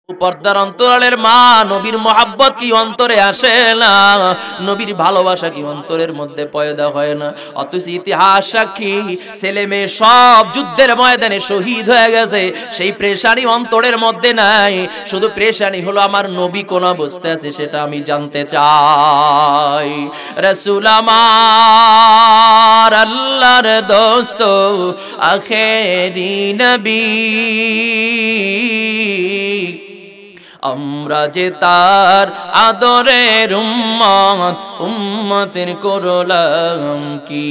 পর্দার অন্তরালের মা, নবীর মোহাব্বত কি অন্তরে আসে না? নবীর ভালোবাসা কি অন্তরের মধ্যে পয়দা হয় না? অথচ ইতিহাস সাক্ষী, ছেলে মেয়ে সব যুদ্ধের ময়দানে শহীদ হয়ে গেছে, সেই প্রেশানি অন্তরের মধ্যে নাই। শুধু প্রেশানি হলো আমার নবী কোন অবস্থায় আছে সেটা আমি জানতে চাই। রাসূল আমার আল্লাহর দোস্ত, আখেরি নবী, আমরা যে তার আদরের উম্মত, উম্মতের করলাম কি?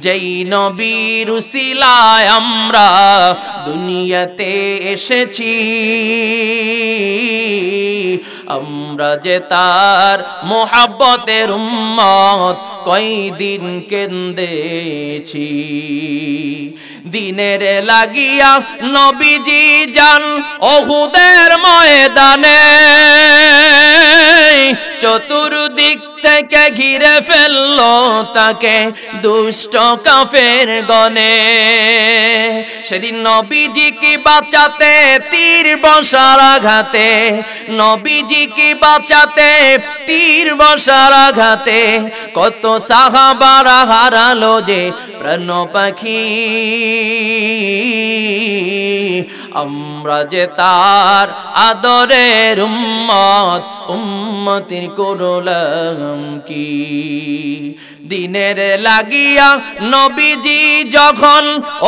যেই নবীর উসিলায় আমরা দুনিয়াতে এসেছি, আমরা যে তার মোহাব্বতের উম্মত, কয়দিন কেন্দেছি। দিনের লাগিয়া নবীজি যান উহুদের ময়দানে, চতুর্দিক থেকে ঘিরে ফেললো তাকে দুষ্ট কাফের গণে। সেদিন নবীজি কি বাঁচাতে তীর বর্ষার আঘাতে, নবীজি কি বাঁচাতে তীর বর্ষার আঘাতে, কত সাহাবারা হারালো যে প্রাণ পাখি। আমরা যে তার আদরের উম্মত, উম্মতের করলাম কি? দিনের লাগিয়া নবীজি যখন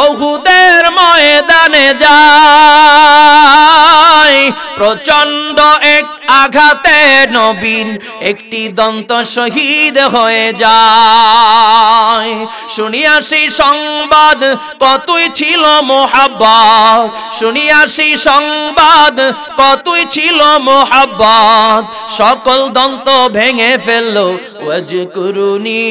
উহুদের ময়দানে যায়, প্রচন্ড এক আঘাতে নবীর একটি দন্ত শহীদ হয়ে যায়। শুনিয়া সেই সংবাদ কতই ছিল মোহাব্বত, শুনিয়া সেই সংবাদ কতই ছিল মোহাব্বত, সকল দন্ত ভেঙে ফেললো ওয়াজকুরুনি।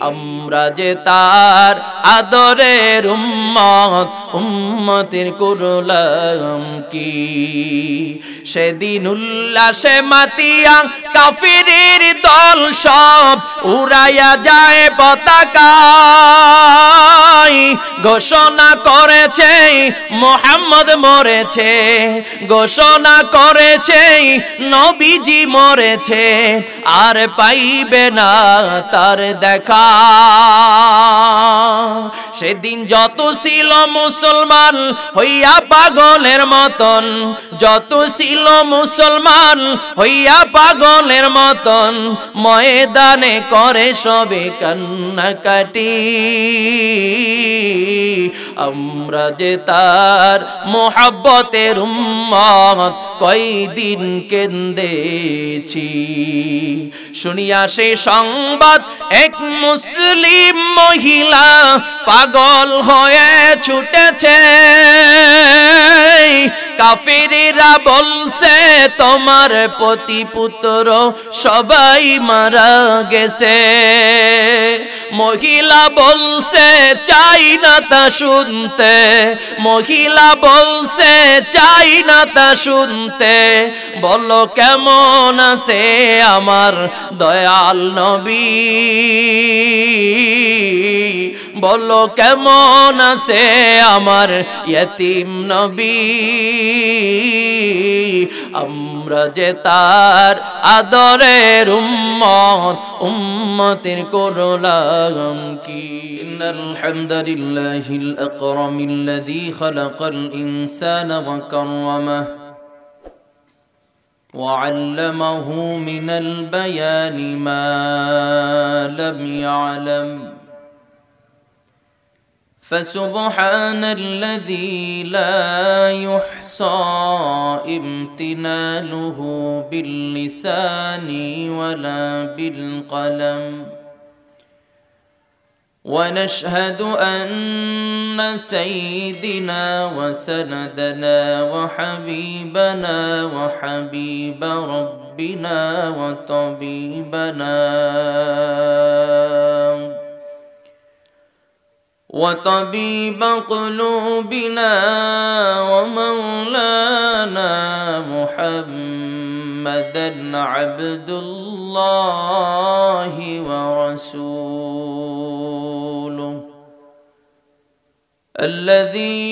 আমরা যে তার আদরের উম্মত, উম্মতের করলাম কি? সেদিন উল্লাসে মাতিয়া কাফিরের দল সব উড়াইয়া যায় পতাকা, ঘোষণা করেছে মুহাম্মদ মরেছে, ঘোষণা করেছে নবীজি মরেছে, আর পাইবে না তার দেখা। সেদিন যত ছিল মুসলমান হইয়া পাগলের মতন, যত ছিল মুসলমান হইয়া পাগলের মতন, ময়দানে করে সবে কান্নাকাটি। আমরা যে তার মোহাব্বতের উম্মত, কয়দিন কেন্দেছি। শুনিয়া সে সংবাদ এক মুসলিম মহিলা পাগল হয়ে ছুটেছে। কাফিররা বলছে তোমার পতি পুত্র সবাই মারা গেছে। মহিলা বলছে চাই না তা শুনতে, মহিলা বলছে চাই না তা শুনতে, বলো কেমন আছে আমার দয়াল নবী, বলো কেমন আছে আমার ইয়তীম নবী। আমরা যে তার আদরের উম্মত, উম্মতের করলাম কি? ইন্নাল হামদালিল্লাহিল আকরামিল্লাযী খালাকাল ইনসানা ওয়া কাররামাহু وعلمه من البيان ما لم يعلم فسبحان الذي لا يحصى امتنانه باللسان ولا بالقلم ونشهد أن سيدنا وسندنا وحبيبنا وحبيب ربنا وطبيب قلوبنا ومولانا محمدا عبد الله ورسوله الذي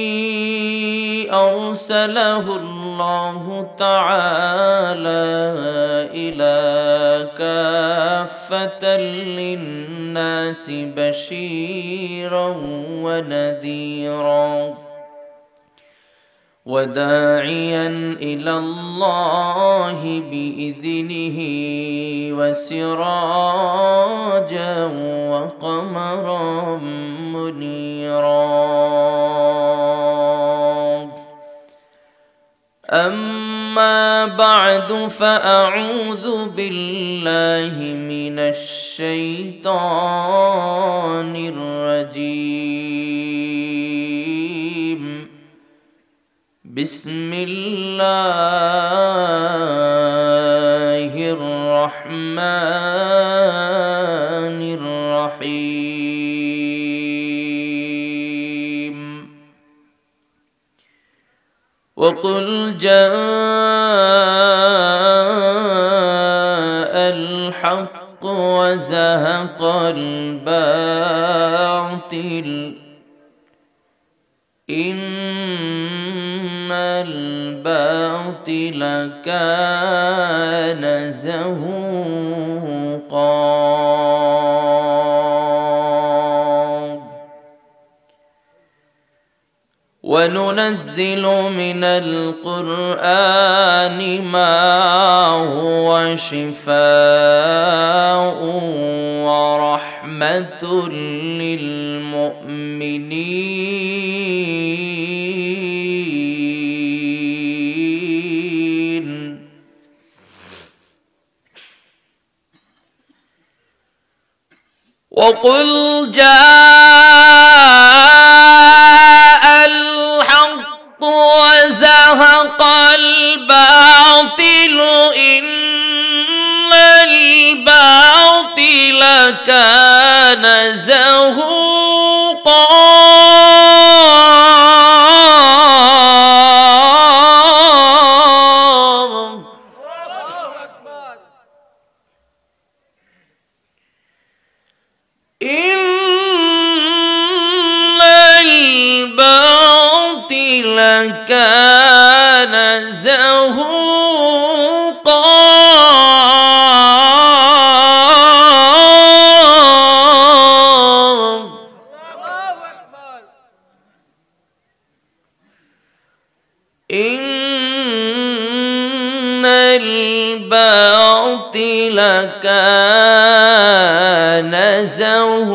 أرسله الله تعالى إلى كافة للناس بشيرا ونذيرا وداعيا إلى الله بإذنه وسراجا وقمرا منيرا. أما بعد فأعوذ بالله من الشيطان الرجيم. بسم الله الرحمن الرحيم. وقل جاء الحق وزهق الباطل إن الباطل كان زهوقا. وننزل من القرآن ما هو شفاء ورحمة للمؤمنين. وقل جاء الحق وزهق الباطل إن الباطل كان زهوقا. كان زهوقا. إن الباطل كان زهوقا.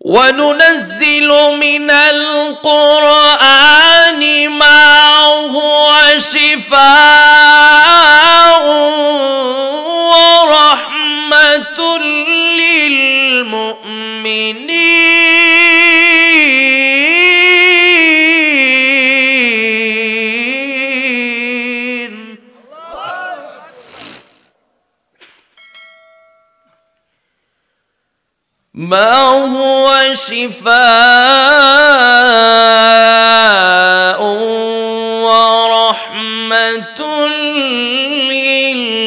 وننزل من القرآن ما هو شفاء ورحمة للمؤمنين. ما هو شفاء ورحمة للمؤمنين.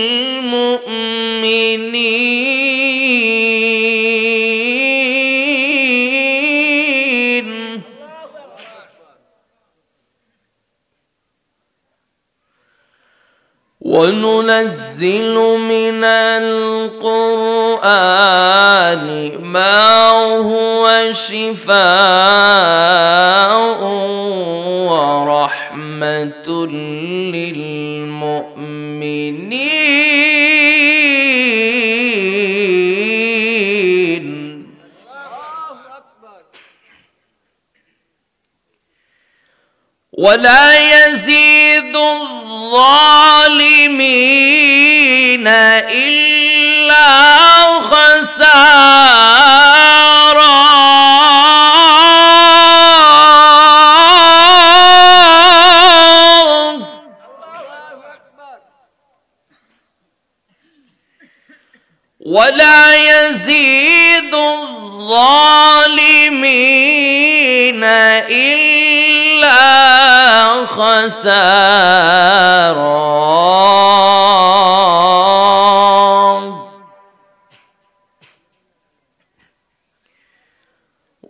وننزل من القرآن ما هو شفاء ورحمة للمؤمنين. ولا يزيد الظالمين إلا خسارا. ولا يزيد الظالمين إلا خسارا.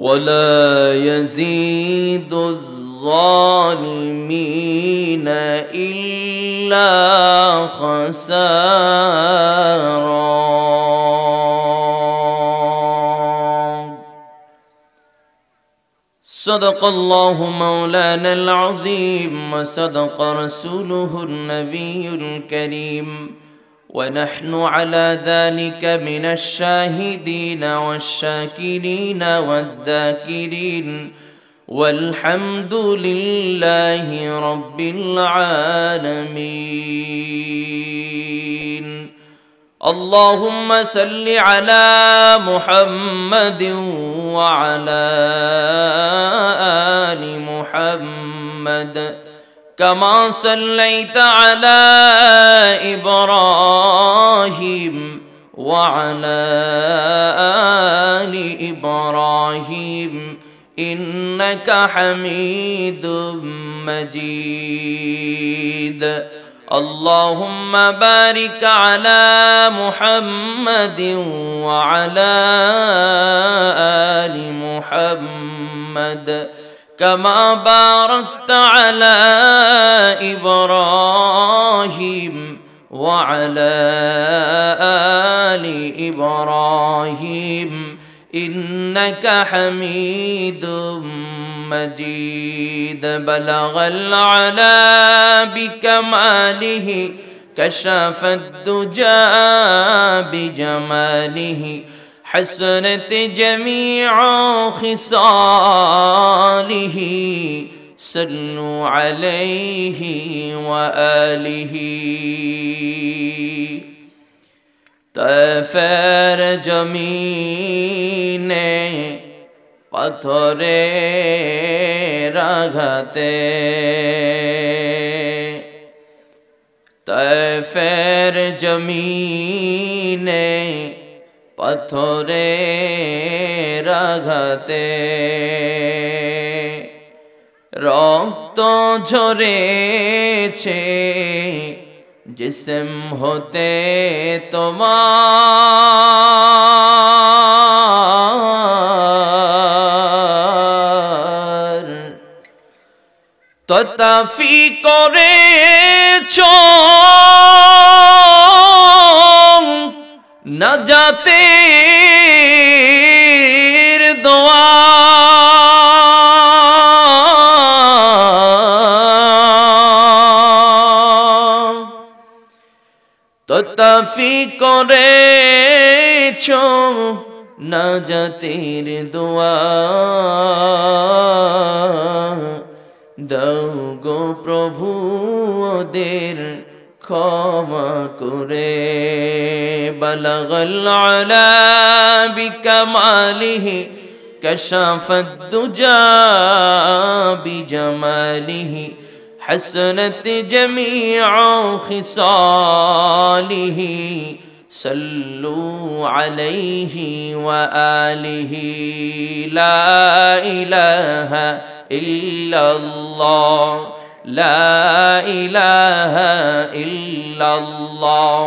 ولا يزيد الظالمين إلا خسارا. صدق الله مولانا العظيم وصدق رسوله النبي الكريم ونحن على ذلك من الشاهدين والشاكرين والذاكرين والحمد لله رب العالمين. اللهم صل على محمد وعلى آل محمد كما صليت على إبراهيم وعلى آل إبراهيم إنك حميد مجيد. اللهم بارك على محمد وعلى آل محمد كما باركت على إبراهيم وعلى آل إبراهيم إنك حميد مجيد. بلغ العلا بكماله كشف الدجى بجماله حسنت جميع خصاله صلوا عليه وآله. طائفের জমিনে পাথরের আঘাতে طائفের জমিনে পাথরের আঘাতে রক্ত ঝরেছে জিসম হতে তোমার ততাফি করেছো নাজাতের দোয়া ততাফি করেছো নাজাতের দোয়া দাও গো প্রভু ওদের ক্ষমা করে। বলগল আলা বিকামালিহি কশফত দুজা বিজামালিহি حسنت جميع خصاله صلوا عليه وآله. لا إله إلا الله لا إله إلا الله.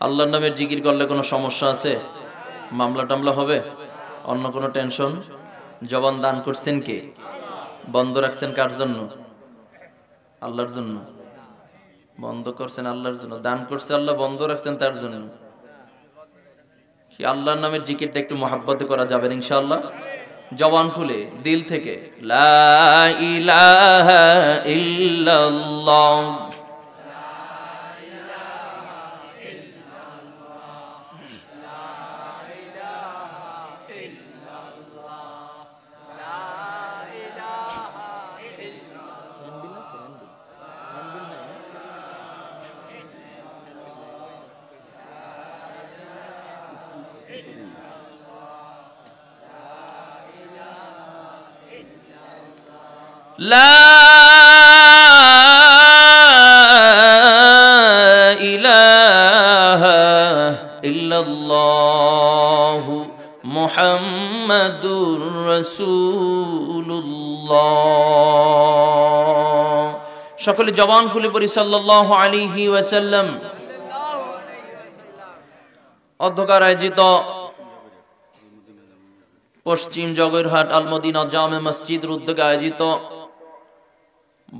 আল্লাহর নামে জিকির করলে কোনো সমস্যা আছে? মামলা টামলা হবে? অন্য কোনো টেনশন? জবান দান করছেন কে? বন্ধ রাখছেন কার জন্য? আল্লাহর জন্য। বন্ধ করছেন আল্লাহর জন্য, দান করছে আল্লাহ, বন্ধ রাখছেন তার জন্য। কি আল্লাহর নামের জিকিরটা একটু মহাব্বতে করা যাবে ইনশাআল্লাহ? জবান খুলে দিল থেকে লা ইলাহা ইল্লাল্লাহ لا إله إلا الله محمد মুহাম্মাদুর রাসূলুল্লাহ। সকলে জবান খুলে পড়ি সাল্লাল্লাহু আলাইহি ওয়াসাল্লাম। অধ্যকার আয়োজিত পশ্চিম জগেরহাট আল মদিনা জামে মসজিদের উদ্যোগে আয়োজিত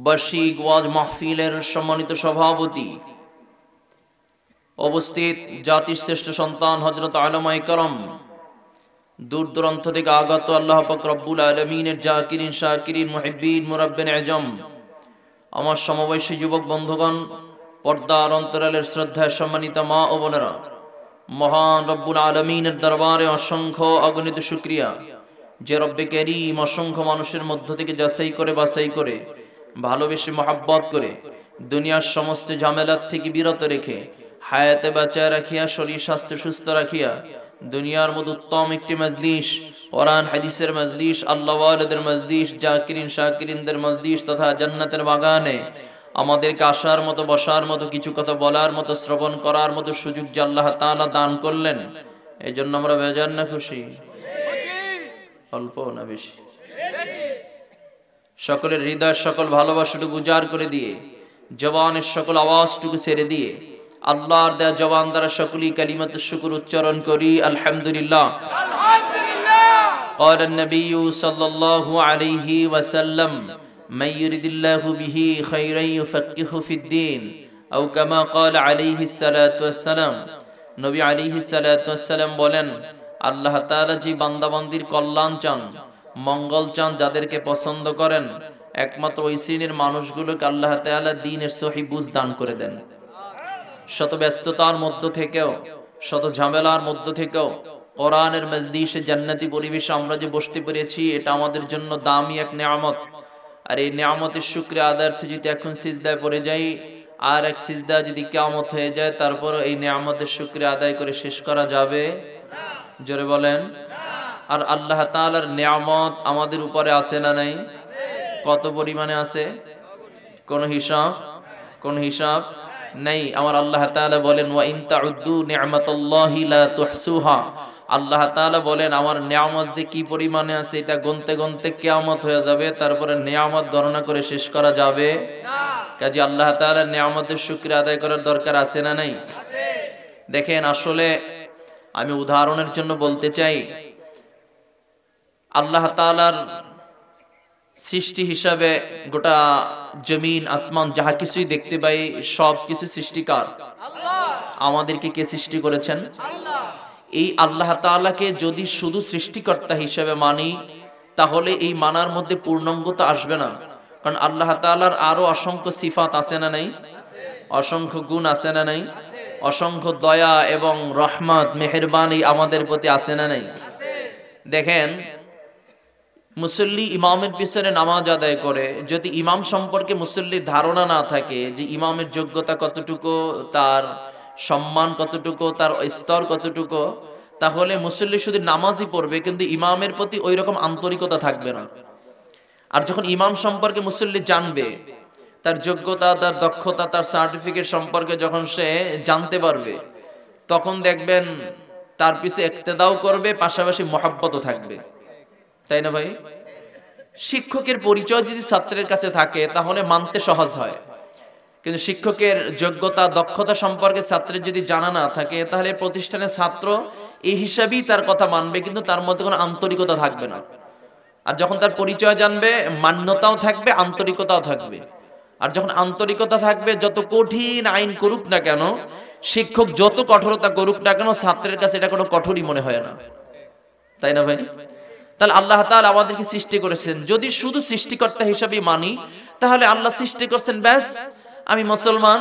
বার্ষিক ওয়াজ মাহফিলের সম্মানিত সভাপতি, উপস্থিত জাতির শ্রেষ্ঠ সন্তান হযরত উলামায়ে কেরাম, দূর দূরান্ত থেকে আগত আল্লাহ পাক রব্বুল আলামিনের জাকিরিন শাকিরিন মুহিব্বিন মুরাব্বিন আজম, আমার সমবয়সী যুবক বন্ধুগণ, পর্দার অন্তরালের শ্রদ্ধায় সম্মানিত মা ও বোনেরা, মহান রব্বুল আলামিনের দরবারে অসংখ্য অগণিত শুকরিয়া যে রব্বে কারীম অসংখ্য মানুষের মধ্য থেকে যাচাই করে বাছাই করে ভালোবেসে মহব্বত করে দুনিয়ার সমস্ত ঝামেলার থেকে বিরত রেখে হায়াতে বাঁচায় রাখিয়া শরীর স্বাস্থ্য সুস্থ রাখিয়া দুনিয়ার মধ্যে উত্তম একটি মজলিস, কোরআন হাদিসের মজলিস, আল্লাহ ওয়ালিদের মজলিস, জাকিরিন শাকিরিনদের মজলিস তথা জান্নাতের বাগানে আমাদেরকে আসার মতো, বসার মতো, কিছু কথা বলার মতো, শ্রবণ করার মতো সুযোগ যে আল্লাহ তাআলা দান করলেন, এই জন্য আমরা বেজার না খুশি? অল্প না বেশি? সকলের হৃদয়ের সকল ভালোবাসাটুকু উজাড় করে দিয়ে, জবানের সকল আওয়াজটুকু ছেড়ে দিয়ে আল্লাহর দেয়া জবান দ্বারা সকলেই কালিমাতুশ শুকর উচ্চারণ করি, আলহামদুলিল্লাহ। قال النبي صلى الله عليه وسلم من يرد الله به خيرا يفقهه في الدين أو كما قال عليه الصلاة والسلام। নবী আলাইহিস সালাতু ওয়াসসালাম বলেন, আল্লাহ তাআলা যে বান্দাবান্দির কল্যাণ চান, মঙ্গল চান, যাদেরকে পছন্দ করেন, একমাত্র ওই শ্রেণীর মানুষগুলোকে আল্লাহ তাআলা দ্বীনের সহিহ বুঝ দান করে দেন। শত ব্যস্ততার মধ্য থেকেও, শত ঝামেলার মধ্য থেকেও কোরআনের মজলিসে জান্নাতি পরিবেশে আমরা যে বসতে পেরেছি, এটা আমাদের জন্য দামি এক নিয়ামত। আর এই নিয়ামতের শুকরিয়া আদায়ার্থে যদি এখন সিজদায় পড়ে যাই, আর এক সিজদা যদি কিয়ামত হয়ে যায়, তারপর এই নিয়ামতের শুকরিয়া আদায় করে শেষ করা যাবে? জোরে বলেন। আর আল্লাহ তাআলার নিয়ামত আমাদের উপরে আছে না নাই? কত পরিমাণে আছে? কোন হিসাব নাই। আমার আল্লাহ তাআলা বলেন, ওয়া ইন তাউদ্দু নি'মাতাল্লাহি লা তুহসুহা। আল্লাহ তাআলা বলেন, আমার নিয়ামত যে কি পরিমাণে আছে এটা গুনতে গুনতে কিয়ামত হয়ে যাবে, তারপরে নিয়ামত গণনা করে শেষ করা যাবে না। কাজে আল্লাহ তাআলার নিয়ামতের শুকরিয়া আদায় করার দরকার আছে না নাই? আছে। দেখেন, আসলে আমি উদাহরণের জন্য বলতে চাই, আল্লাহ তাআলার সৃষ্টি হিসাবে গোটা জমিন আসমান যাহা কিছুই দেখতে পাই, সব কিছু সৃষ্টিকার আল্লাহ। আমাদেরকে কে সৃষ্টি করেছেন? আল্লাহ। এই আল্লাহ তাআলাকে যদি শুধু সৃষ্টিকর্তা হিসেবে মানি, তাহলে এই মানার মধ্যে পূর্ণাঙ্গতা আসবে না। কারণ আল্লাহ তাআলার আরো অসংখ্য সিফাত আছে না নাই? অসংখ্য গুণ আছে না নাই? অসংখ্য দয়া এবং রহমত, মেহেরবানি আমাদের প্রতি আছে না নাই? দেখেন, মুসল্লি ইমামের পিছনে নামাজ আদায় করে, যদি ইমাম সম্পর্কে মুসল্লির ধারণা না থাকে যে ইমামের যোগ্যতা কতটুকু, তার সম্মান কতটুকু, তার স্তর কতটুকু, তাহলে মুসল্লি শুধু নামাজই পড়বে, কিন্তু ইমামের প্রতি ওই রকম আন্তরিকতা থাকবে না। আর যখন ইমাম সম্পর্কে মুসল্লি জানবে, তার যোগ্যতা, তার দক্ষতা, তার সার্টিফিকেট সম্পর্কে যখন সে জানতে পারবে, তখন দেখবেন তার পিছে ইক্তেদাও করবে, পাশাপাশি মহব্বতও থাকবে। তাই না ভাই? শিক্ষকের পরিচয় যদি ছাত্রের কাছে থাকে তাহলে মানতে সহজ হয়, কিন্তু শিক্ষকের যোগ্যতা, দক্ষতা সম্পর্কে ছাত্রের যদি জানা না থাকে, তাহলে প্রতিষ্ঠানের ছাত্র এই হিসাবেই তার কথা মানবে, কিন্তু তার মধ্যে কোনো আন্তরিকতা থাকবে না। আর যখন তার পরিচয় জানবে, মান্যতাও থাকবে, আন্তরিকতাও থাকবে। আর যখন আন্তরিকতা থাকবে, যত কঠিন আইন করুক না কেন, শিক্ষক যত কঠোরতা করুক না কেন, ছাত্রের কাছে এটা কোনো কঠোরই মনে হয় না। তাই না ভাই? তাহলে আল্লাহ তাআলা আমাদেরকে সৃষ্টি করেছেন, যদি শুধু সৃষ্টিকর্তা হিসেবে মানি, তাহলে আল্লাহ সৃষ্টি করছেন, ব্যাস আমি মুসলমান,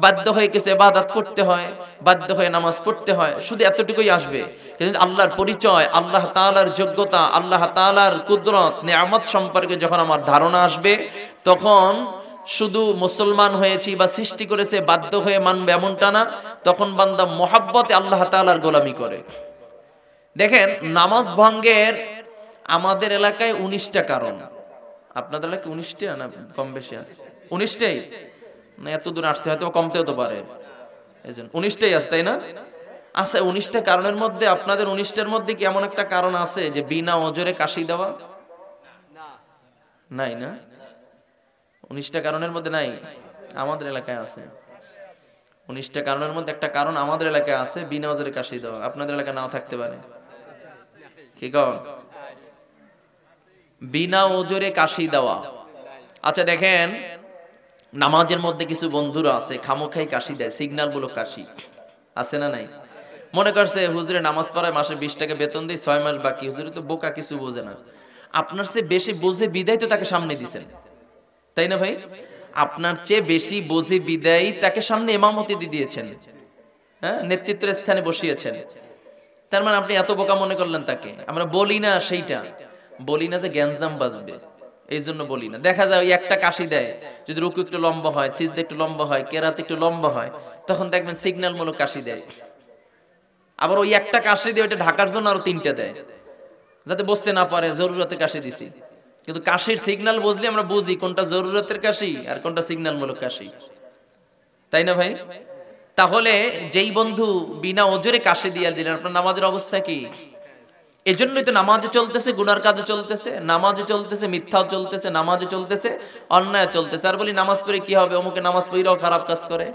বাধ্য হয়ে কিছু ইবাদত করতে হয়, বাধ্য হয়ে নামাজ পড়তে হয়, শুধু এতটুকুই আসবে। কিন্তু আল্লাহর পরিচয়, আল্লাহ তাআলার যোগ্যতা, আল্লাহ তাআলার কুদরত, নিয়ামত সম্পর্কে যখন আমার ধারণা আসবে, তখন শুধু মুসলমান হয়েছি বা সৃষ্টি করেছে বাধ্য হয়ে মানবে এমনটা না, তখন বান্দা মহব্বতে আল্লাহ তাআলার গোলামি করে। দেখেন, নামাজ ভঙ্গের আমাদের এলাকায় 19টা কারণ। আপনাদের এলাকায় 19টা না কম বেশি আছে? 19টাই না? এত দূর আসছে, হয়তো কমতেও তো পারে, এই জন্য 19টাই আছে, তাই না? আচ্ছা, 19টা কারণের মধ্যে আপনাদের 19টার মধ্যে কি এমন একটা কারণ আছে যে বিনা ওজরে কাশি দেওয়া? নাই না? 19টা কারণের মধ্যে নাই? আমাদের এলাকায় আছে। 19টা কারণের মধ্যে একটা কারণ আমাদের এলাকায় আছে, বিনা ওজরে কাশি দেওয়া। আপনাদের এলাকায় নাও থাকতে পারে। কি কন? বিনা ওজরে কাশি দেওয়া। আচ্ছা দেখেন, নামাজের মধ্যে কিছু বন্ধুরা আছে খামোখাই কাশি দেয়, সিগন্যাল মূলক কাশি আছে না নাই? মনে করছে হুজুরে নামাজ পড়ায় মাসে 20 টাকা বেতন দিই, 6 মাস বাকি। হুজুরে তো বোকা, কিছু বোঝে না। আপনার চেয়ে বেশি বোঝে বিদায় তো তাকে সামনে দিছেন, তাই না ভাই? আপনার চেয়ে বেশি বোঝে বিদায় তাকে সামনে ইমামতি দিয়ে দিয়েছেন, হ্যাঁ, নেতৃত্বের স্থানে বসিয়েছেন। তার মানে আপনি এত বোকা মনে করলেন তাকে। আমরা বলি না, সেইটা বলি না যে গ্যাঞ্জাম বাজবে, এই জন্য বলি না। দেখা যায় ওই একটা কাশি দেয়, যদি রুকু একটু লম্বা হয়, সিজদা একটু লম্বা হয়, কেরাত একটু লম্বা হয়, তখন দেখবেন সিগন্যাল মূলক কাশি দেয়। আবার ওই একটা কাশি দিয়ে ওইটা ঢাকার জন্য আরো 3টা দেয়, যাতে বুঝতে না পারে জরুরতে কাশি দিছি। কিন্তু কাশির সিগন্যাল বুঝলে আমরা বুঝি কোনটা জরুরতের কাশি আর কোনটা সিগন্যাল মূলক কাশি, তাই না ভাই? তাহলে যেই বন্ধু বিনা ওজরে কাশি দিয়ে দিলেন, আপনার নামাজের অবস্থা কি? এজন্যই তো নামাজে চলতেছে, গুনার কাজে চলতেছে, নামাজে চলতেছে, মিথ্যাও চলতেছে, নামাজে চলতেছে, অন্যায় চলতেছে। আর বলি নামাজ পড়ে কি হবে, অমুকে নামাজ পড়েও খারাপ কাজ করে,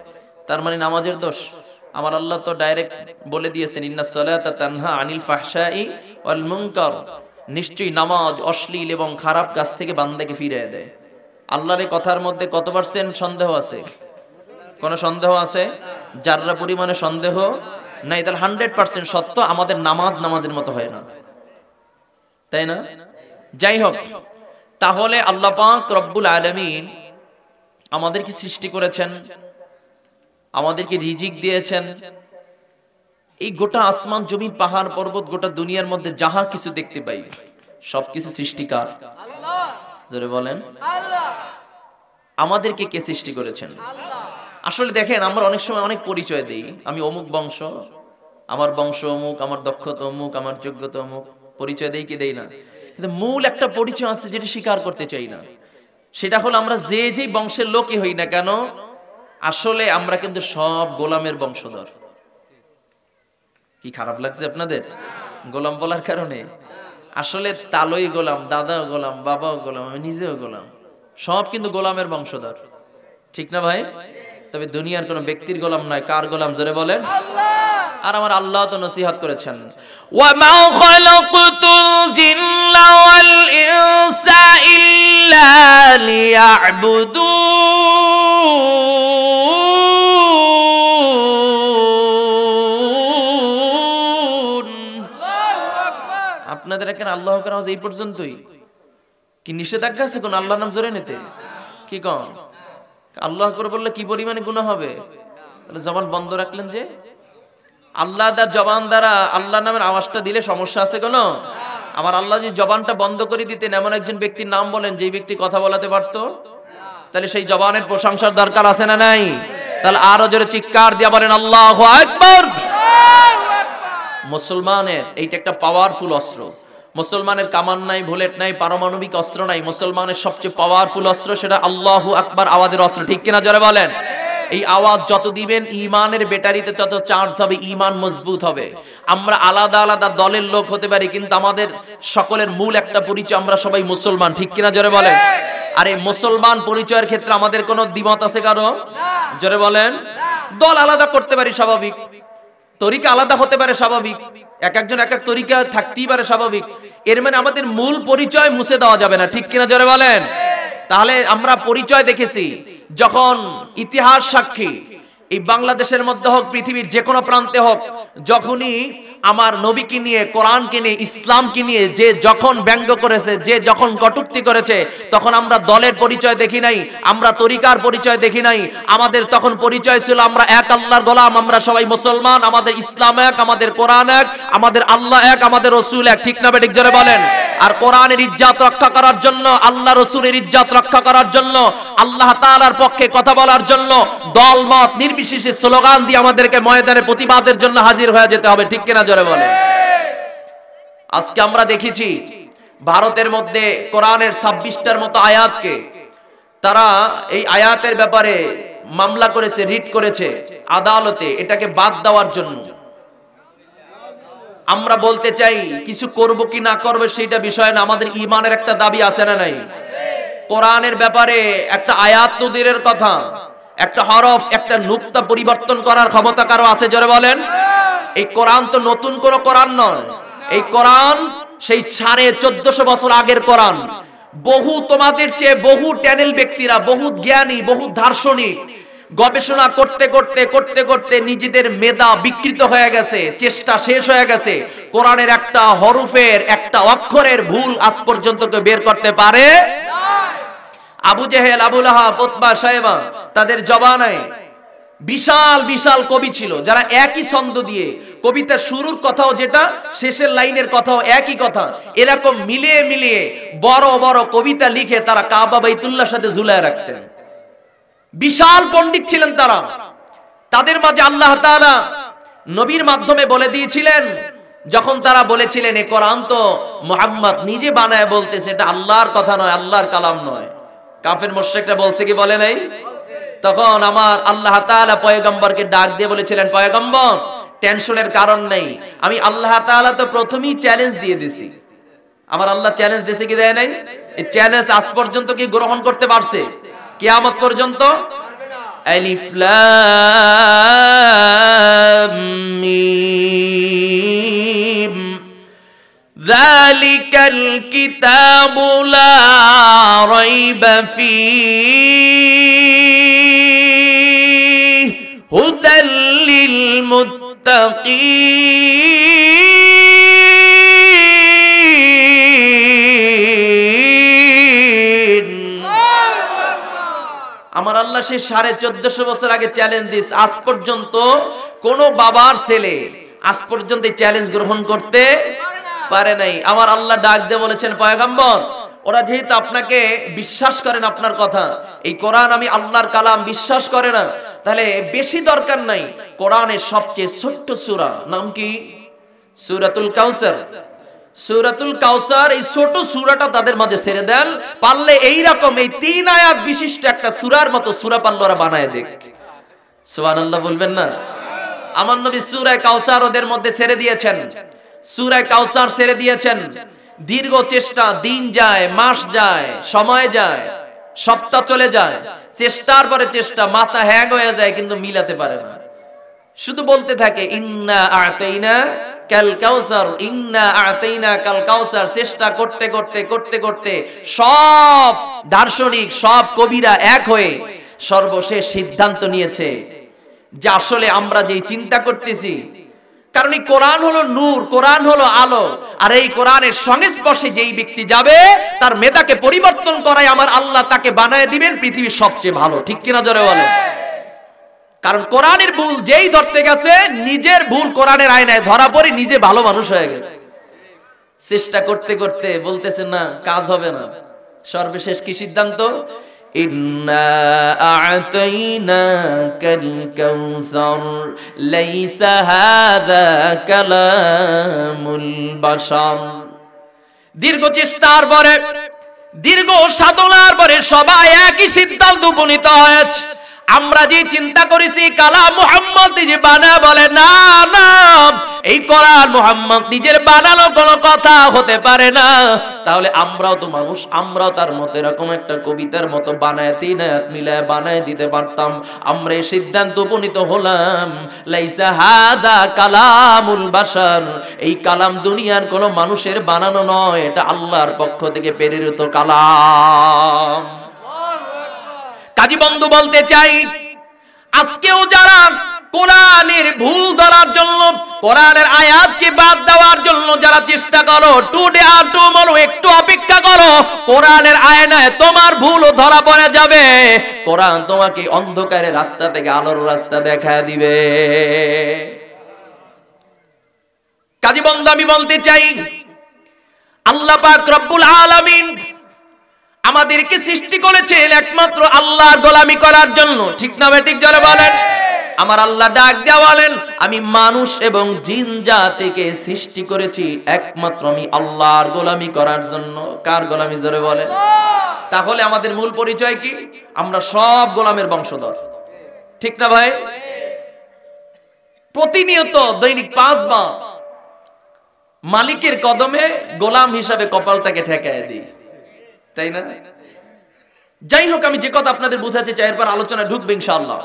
তার মানে নামাজের দোষ। আমার আল্লাহ তো ডাইরেক্ট বলে দিয়েছেন, ইন্নাস সালাতা তানহা আনিল ফাহশাই ওয়াল মুনকার, নিশ্চয়ই নামাজ অশ্লীল এবং খারাপ কাজ থেকে বান্দাকে ফিরিয়ে দেয়। আল্লাহর এই কথার মধ্যে কত পার্সেন্ট সন্দেহ আছে? কোন সন্দেহ আছে? যাররা পরিমাণে সন্দেহ নাই। তাহলে 100% সত্য, আমাদের নামাজ নামাজের মতো হয় না, তাই না? যাই হোক, তাহলে আল্লাহ পাক রব্বুল আলামিন আমাদেরকে সৃষ্টি করেছেন, আমাদেরকে রিজিক দিয়েছেন। এই গোটা আসমান জমিন পাহাড় পর্বত গোটা দুনিয়ার মধ্যে যাহা কিছু দেখতে পাই সবকিছু সৃষ্টিকার আল্লাহ। জোরে বলেন আল্লাহ। আমাদেরকে কে সৃষ্টি করেছেন? আসলে দেখেন, আমরা অনেক সময় অনেক পরিচয় দেই, আমি অমুক বংশ, আমার বংশ অমুক, আমার দক্ষতা অমুক, আমার যোগ্যতা অমুক, পরিচয় দেই কি দেই না? কিন্তু মূল একটা পরিচয় আছে যেটা স্বীকার করতে চাই না। সেটা হলো আমরা যে বংশের লোকই হই না কেন, আসলে আমরা কিন্তু সব গোলামের বংশধর। কি খারাপ লাগছে আপনাদের গোলাম বলার কারণে? আসলে তালই গোলাম, দাদাও গোলাম, বাবাও গোলাম, আমি নিজেও গোলাম, সব কিন্তু গোলামের বংশধর, ঠিক না ভাই? তবে দুনিয়ার কোন ব্যক্তির গোলাম নয়। কার গোলাম? জোরে বলেন আল্লাহ। আর আমার আল্লাহ তো নসিহত করেছেন, ওয়া মা খালাকতুল জিন্না ওয়াল ইনসা ইল্লা লিয়াবুদুন। আল্লাহু আকবার। আপনাদের এখানে আল্লাহু আকবার আওয়াজ এই পর্যন্তই? কি নিষেধাজ্ঞা আছে কোন আল্লাহর নাম জোরে নিতে? কি কন? আল্লাহ করে বললে কি পরিমাণে গুনাহ হবে? তাহলে জবান বন্ধ রাখলেন যে? আল্লাহ দার জবান দ্বারা আল্লাহ নামের আওয়াজটা দিলে সমস্যা আছে কোনো? আমার আল্লাহ যদি জবানটা বন্ধ করে দিতেন, এমন একজন ব্যক্তির নাম বলেন যে ব্যক্তি কথা বলাতে পারতো, তাহলে সেই জবানের প্রশংসার দরকার আছে না নাই? তাহলে আরো জোরে চিৎকার দিয়া বলেন আল্লাহু আকবার। মুসলমানের এইটা একটা পাওয়ারফুল অস্ত্র। মুসলমানের কামান নাই, বুলেট নাই, পারমাণবিক অস্ত্র নাই। মুসলমানের সবচেয়ে পাওয়ারফুল অস্ত্র সেটা আল্লাহু আকবার আওয়াজের অস্ত্র, ঠিক কিনা জোরে বলেন? এই আওয়াজ যত দিবেন ঈমানের ব্যাটারিতে তত চার্জ হবে, ঈমান মজবুত হবে। আমরা আলাদা আলাদা দলের লোক হতে পারি, কিন্তু আমাদের সকলের মূল একটা পরিচয়, আমরা সবাই মুসলমান, ঠিক কিনা জোরে বলেন? আর এই মুসলমান পরিচয়ের ক্ষেত্রে আমাদের কোনো দ্বিমত আছে কারো? জোরে বলেন। দল আলাদা করতে পারি স্বাভাবিক, তরিকা আলাদা হতে পারে স্বাভাবিক, এক একজন এক এক তরিকা থাকতেই পারে স্বাভাবিক। এর মানে আমাদের মূল পরিচয় মুছে দেওয়া যাবে না, ঠিক কিনা জোরে বলেন? তাহলে আমরা পরিচয় দেখেছি, যখন ইতিহাস সাক্ষী, এই বাংলাদেশের মধ্যে হোক পৃথিবীর যে কোনো প্রান্তে হোক, যখনই আমার নবীকে নিয়ে, কোরআনকে নিয়ে, ইসলামকে নিয়ে যে যখন ব্যঙ্গ করেছে, যে যখন কটূক্তি করেছে, তখন আমরা দলের পরিচয় দেখি নাই, আমরা তরিকার পরিচয় দেখি নাই। আমাদের তখন পরিচয় ছিল আমরা এক আল্লাহর গোলাম, আমরা সবাই মুসলমান, আমাদের ইসলাম এক, আমাদের কোরআন এক, আমাদের আল্লাহ এক, আমাদের রসুল এক, ঠিক না বেঠিক জোরে বলেন? আর কোরআনের ইজ্জত রক্ষা করার জন্য, আল্লাহ রসুলের ইজ্জত রক্ষা করার জন্য, আল্লাহ তাআলার পক্ষে কথা বলার জন্য দল মত নির্বিশেষে স্লোগান দিয়ে আমাদেরকে ময়দানে প্রতিবাদের জন্য হাজির হয়ে যেতে হবে, ঠিক কিনা জোরে বলেন? আজকে আমরা দেখেছি ভারতের মধ্যে কোরআনের 26টার মতো আয়াতকে তারা এই আয়াতের ব্যাপারে মামলা করেছে, রিট করেছে আদালতে, এটাকে বাদ দেওয়ার জন্য। আমরা বলতে চাই কিছু করব কি না করব সেটা বিষয় না, আমাদের ঈমানের একটা দাবি আছে না নাই? কোরআনের ব্যাপারে একটা আয়াত নদীরের কথা, একটা হরফ, একটা নুক্তা পরিবর্তন করার ক্ষমতা কারো আছে? জোরে বলেন। এই কোরআন তো নতুন কোনো কোরআন নয়, এই কোরআন সেই 1450 বছর আগের কোরআন। বহু তোমাদের চেয়ে বহু ট্যানেল ব্যক্তিরা, বহু জ্ঞানী, বহু দার্শনিক গবেষণা করতে করতে করতে করতে নিজেদের মেধা বিকৃত হয়ে গেছে, চেষ্টা শেষ হয়ে গেছে। কোরআনের একটা হরফের, একটা অক্ষরের ভুল আজ পর্যন্ত কেউ বের করতে পারে? আবু জেহেল, আবু লাহাব, উতবা, শায়বা, তাদের জবানায় বিশাল বিশাল কবি ছিল যারা একই ছন্দ দিয়ে কবিতার শুরুর কথাও যেটা, শেষের লাইনের কথাও একই কথা, এরকম মিলিয়ে মিলিয়ে বড় বড় কবিতা লিখে তারা কাবা বাইতুল্লাহর সাথে ঝুলায় রাখতেন। বিশাল পণ্ডিত ছিলেন তারা। তাদের মাঝে আল্লাহ তাআলা নবীর মাধ্যমে বলে দিয়েছিলেন, যখন তারা বলেছিলেন এই কোরআন তো মুহাম্মদ নিজে বানায় বলতেছে, এটা আল্লাহর কথা নয়, আল্লাহর কালাম নয়। কাফের মুশরিকরা বলছে কি বলে নাই? তখন আমার আল্লাহ তাআলা পয়গম্বরকে ডাক দিয়ে বলেছিলেন, পয়গম্বর টেনশনের কারণ নেই, আমি আল্লাহ তাআলা তো প্রথমেই চ্যালেঞ্জ দিয়ে দিছি। আমার আল্লাহ চ্যালেঞ্জ দিয়েছে কি দেয় নাই? এই চ্যালেঞ্জ আজ পর্যন্ত কি গ্রহণ করতে পারছে? কিয়ামত পর্যন্ত? আলিফ লাম মিম যালিকাল কিতাবু লা রাইবা ফীহি হুদাল লিল মুত্তাকিন। আমার আল্লাহ সে 1450 বছর আগে চ্যালেঞ্জ দিস, আজ পর্যন্ত কোন বাবার ছেলে আজ পর্যন্ত এই চ্যালেঞ্জ গ্রহণ করতে পারে নাই। আমার আল্লাহ ডাক দিয়ে বলেছেন, পয়গম্বর ওরা যেহেতু আপনাকে বিশ্বাস করেন, আপনার কথা এই কোরআন আমি আল্লাহর কালাম বিশ্বাস করে না, তাহলে বেশি দরকার নাই, কোরআনের সবচেয়ে ছোট্ট সূরা নাম কি? সূরাতুল কাউসার। সূরাতুল কাউসার, এই ছোট সূরাটা তাদের মাঝে ছেড়ে দেন, পারলে এইরকম এই 3 আয়াত বিশিষ্ট একটা সূরার মতো সূরা পারলে ওরা বানায় দেখ। সুবহানাল্লাহ বলবেন না? আমার নবী সূরা কাউসার ওদের মধ্যে ছেড়ে দিয়েছেন, সূরা কাউসার ছেড়ে দিয়েছেন। দীর্ঘ চেষ্টা, দিন যায়, মাস যায়, সময় যায়, সপ্তাহ চলে যায়, চেষ্টার পরে চেষ্টা, মাথা হ্যাং হয়ে যায়, কিন্তু মিলাতে পারে না। শুধু বলতে থাকে ইন্না আতাইনা কাল কাউসার, ইন্না আতাইনা কাল কাউসার। চেষ্টা করতে করতে করতে করতে সব দার্শনিক, সব কবিরা এক হয়ে সর্বশেষ সিদ্ধান্ত নিয়েছে যে আসলে আমরা যেই চিন্তা করতেছি, কারণ এই কোরআন হলো নূর, কোরআন হলো আলো, আর এই কোরআনের সংস্পর্শে যেই ব্যক্তি যাবে তার মেধাকে পরিবর্তন করায় আমার আল্লাহ তাকে বানায় দিবেন পৃথিবীর সবচেয়ে ভালো। ঠিক কিনা জোরে বলেন? কারণ কোরআনের ভুল যেই ধরতে গেছে, নিজের ভুল কোরআনের আয়নায় ধরা পড়ে নিজে ভালো মানুষ হয়ে গেছে। চেষ্টা করতে করতে বলতেছে না, কাজ হবে না। সর্বশেষ কি সিদ্ধান্ত? ইন্না আ'তাইনাকাল কাউসার লাইসা হাযা কালামুল বাশার। দীর্ঘ চেষ্টার পরে, দীর্ঘ সাধনার পরে সবাই একই সিদ্ধান্ত উপনীত হয়েছে, আমরা যে চিন্তা করেছি কালাম মুহাম্মদ নিজে বানা, বলে না না, এই কোরআন মুহাম্মদ নিজের বানানো কোনো কথা হতে পারে না। তাহলে আমরাও তো মানুষ, আমরাও তার মতো এরকম একটা কবিতার মতো বানায় 3 আয়াত মিলায় বানায় দিতে পারতাম। আমরা এই সিদ্ধান্ত উপনীত হলাম, লাইসা হাদা কালামুল বাশার, এই কালাম দুনিয়ার কোনো মানুষের বানানো নয়, এটা আল্লাহর পক্ষ থেকে প্রেরিত কালাম। কাজী বন্ধু বলতে চাই, আজকেও যারা কোরআনের ভুল ধরার জন্য, কোরআনের আয়াতকে বাদ দেওয়ার জন্য যারা চেষ্টা করো, টুডে আর টুমরো, একটু অপেক্ষা করো, কোরআনের আয়নায় তোমার ভুলও ধরা পড়ে যাবে। কোরআন তোমাকে অন্ধকারের রাস্তা থেকে আলোর রাস্তা দেখায় দিবে। কাজী বন্ধু আমি বলতে চাই, আল্লাহ পাক রব্বুল আলামিন আমাদেরকে সৃষ্টি করেছেন একমাত্র আল্লাহর গোলামি করার জন্য। ঠিক না বেঠিক জোরে বলেন? আমার আল্লাহ ডাক দিয়া বলেন, আমি মানুষ এবং জিন জাতিকে সৃষ্টি করেছি একমাত্র আমি আল্লাহর গোলামি করার জন্য। কার গোলামি? জোরে বলেন। তাহলে আমাদের মূল পরিচয় কি? আমরা সব গোলামের বংশধর। ঠিক না ভাই? প্রতিনিয়ত দৈনিক 5 বার মালিকের কদমে গোলাম হিসাবে কপালটাকে ঠেকায় দিই, তাই না? যাই হোক, আমি যে কথা আপনাদের বুঝাতে চাই, এরপর আলোচনা ঢুকবে ইনশাআল্লাহ।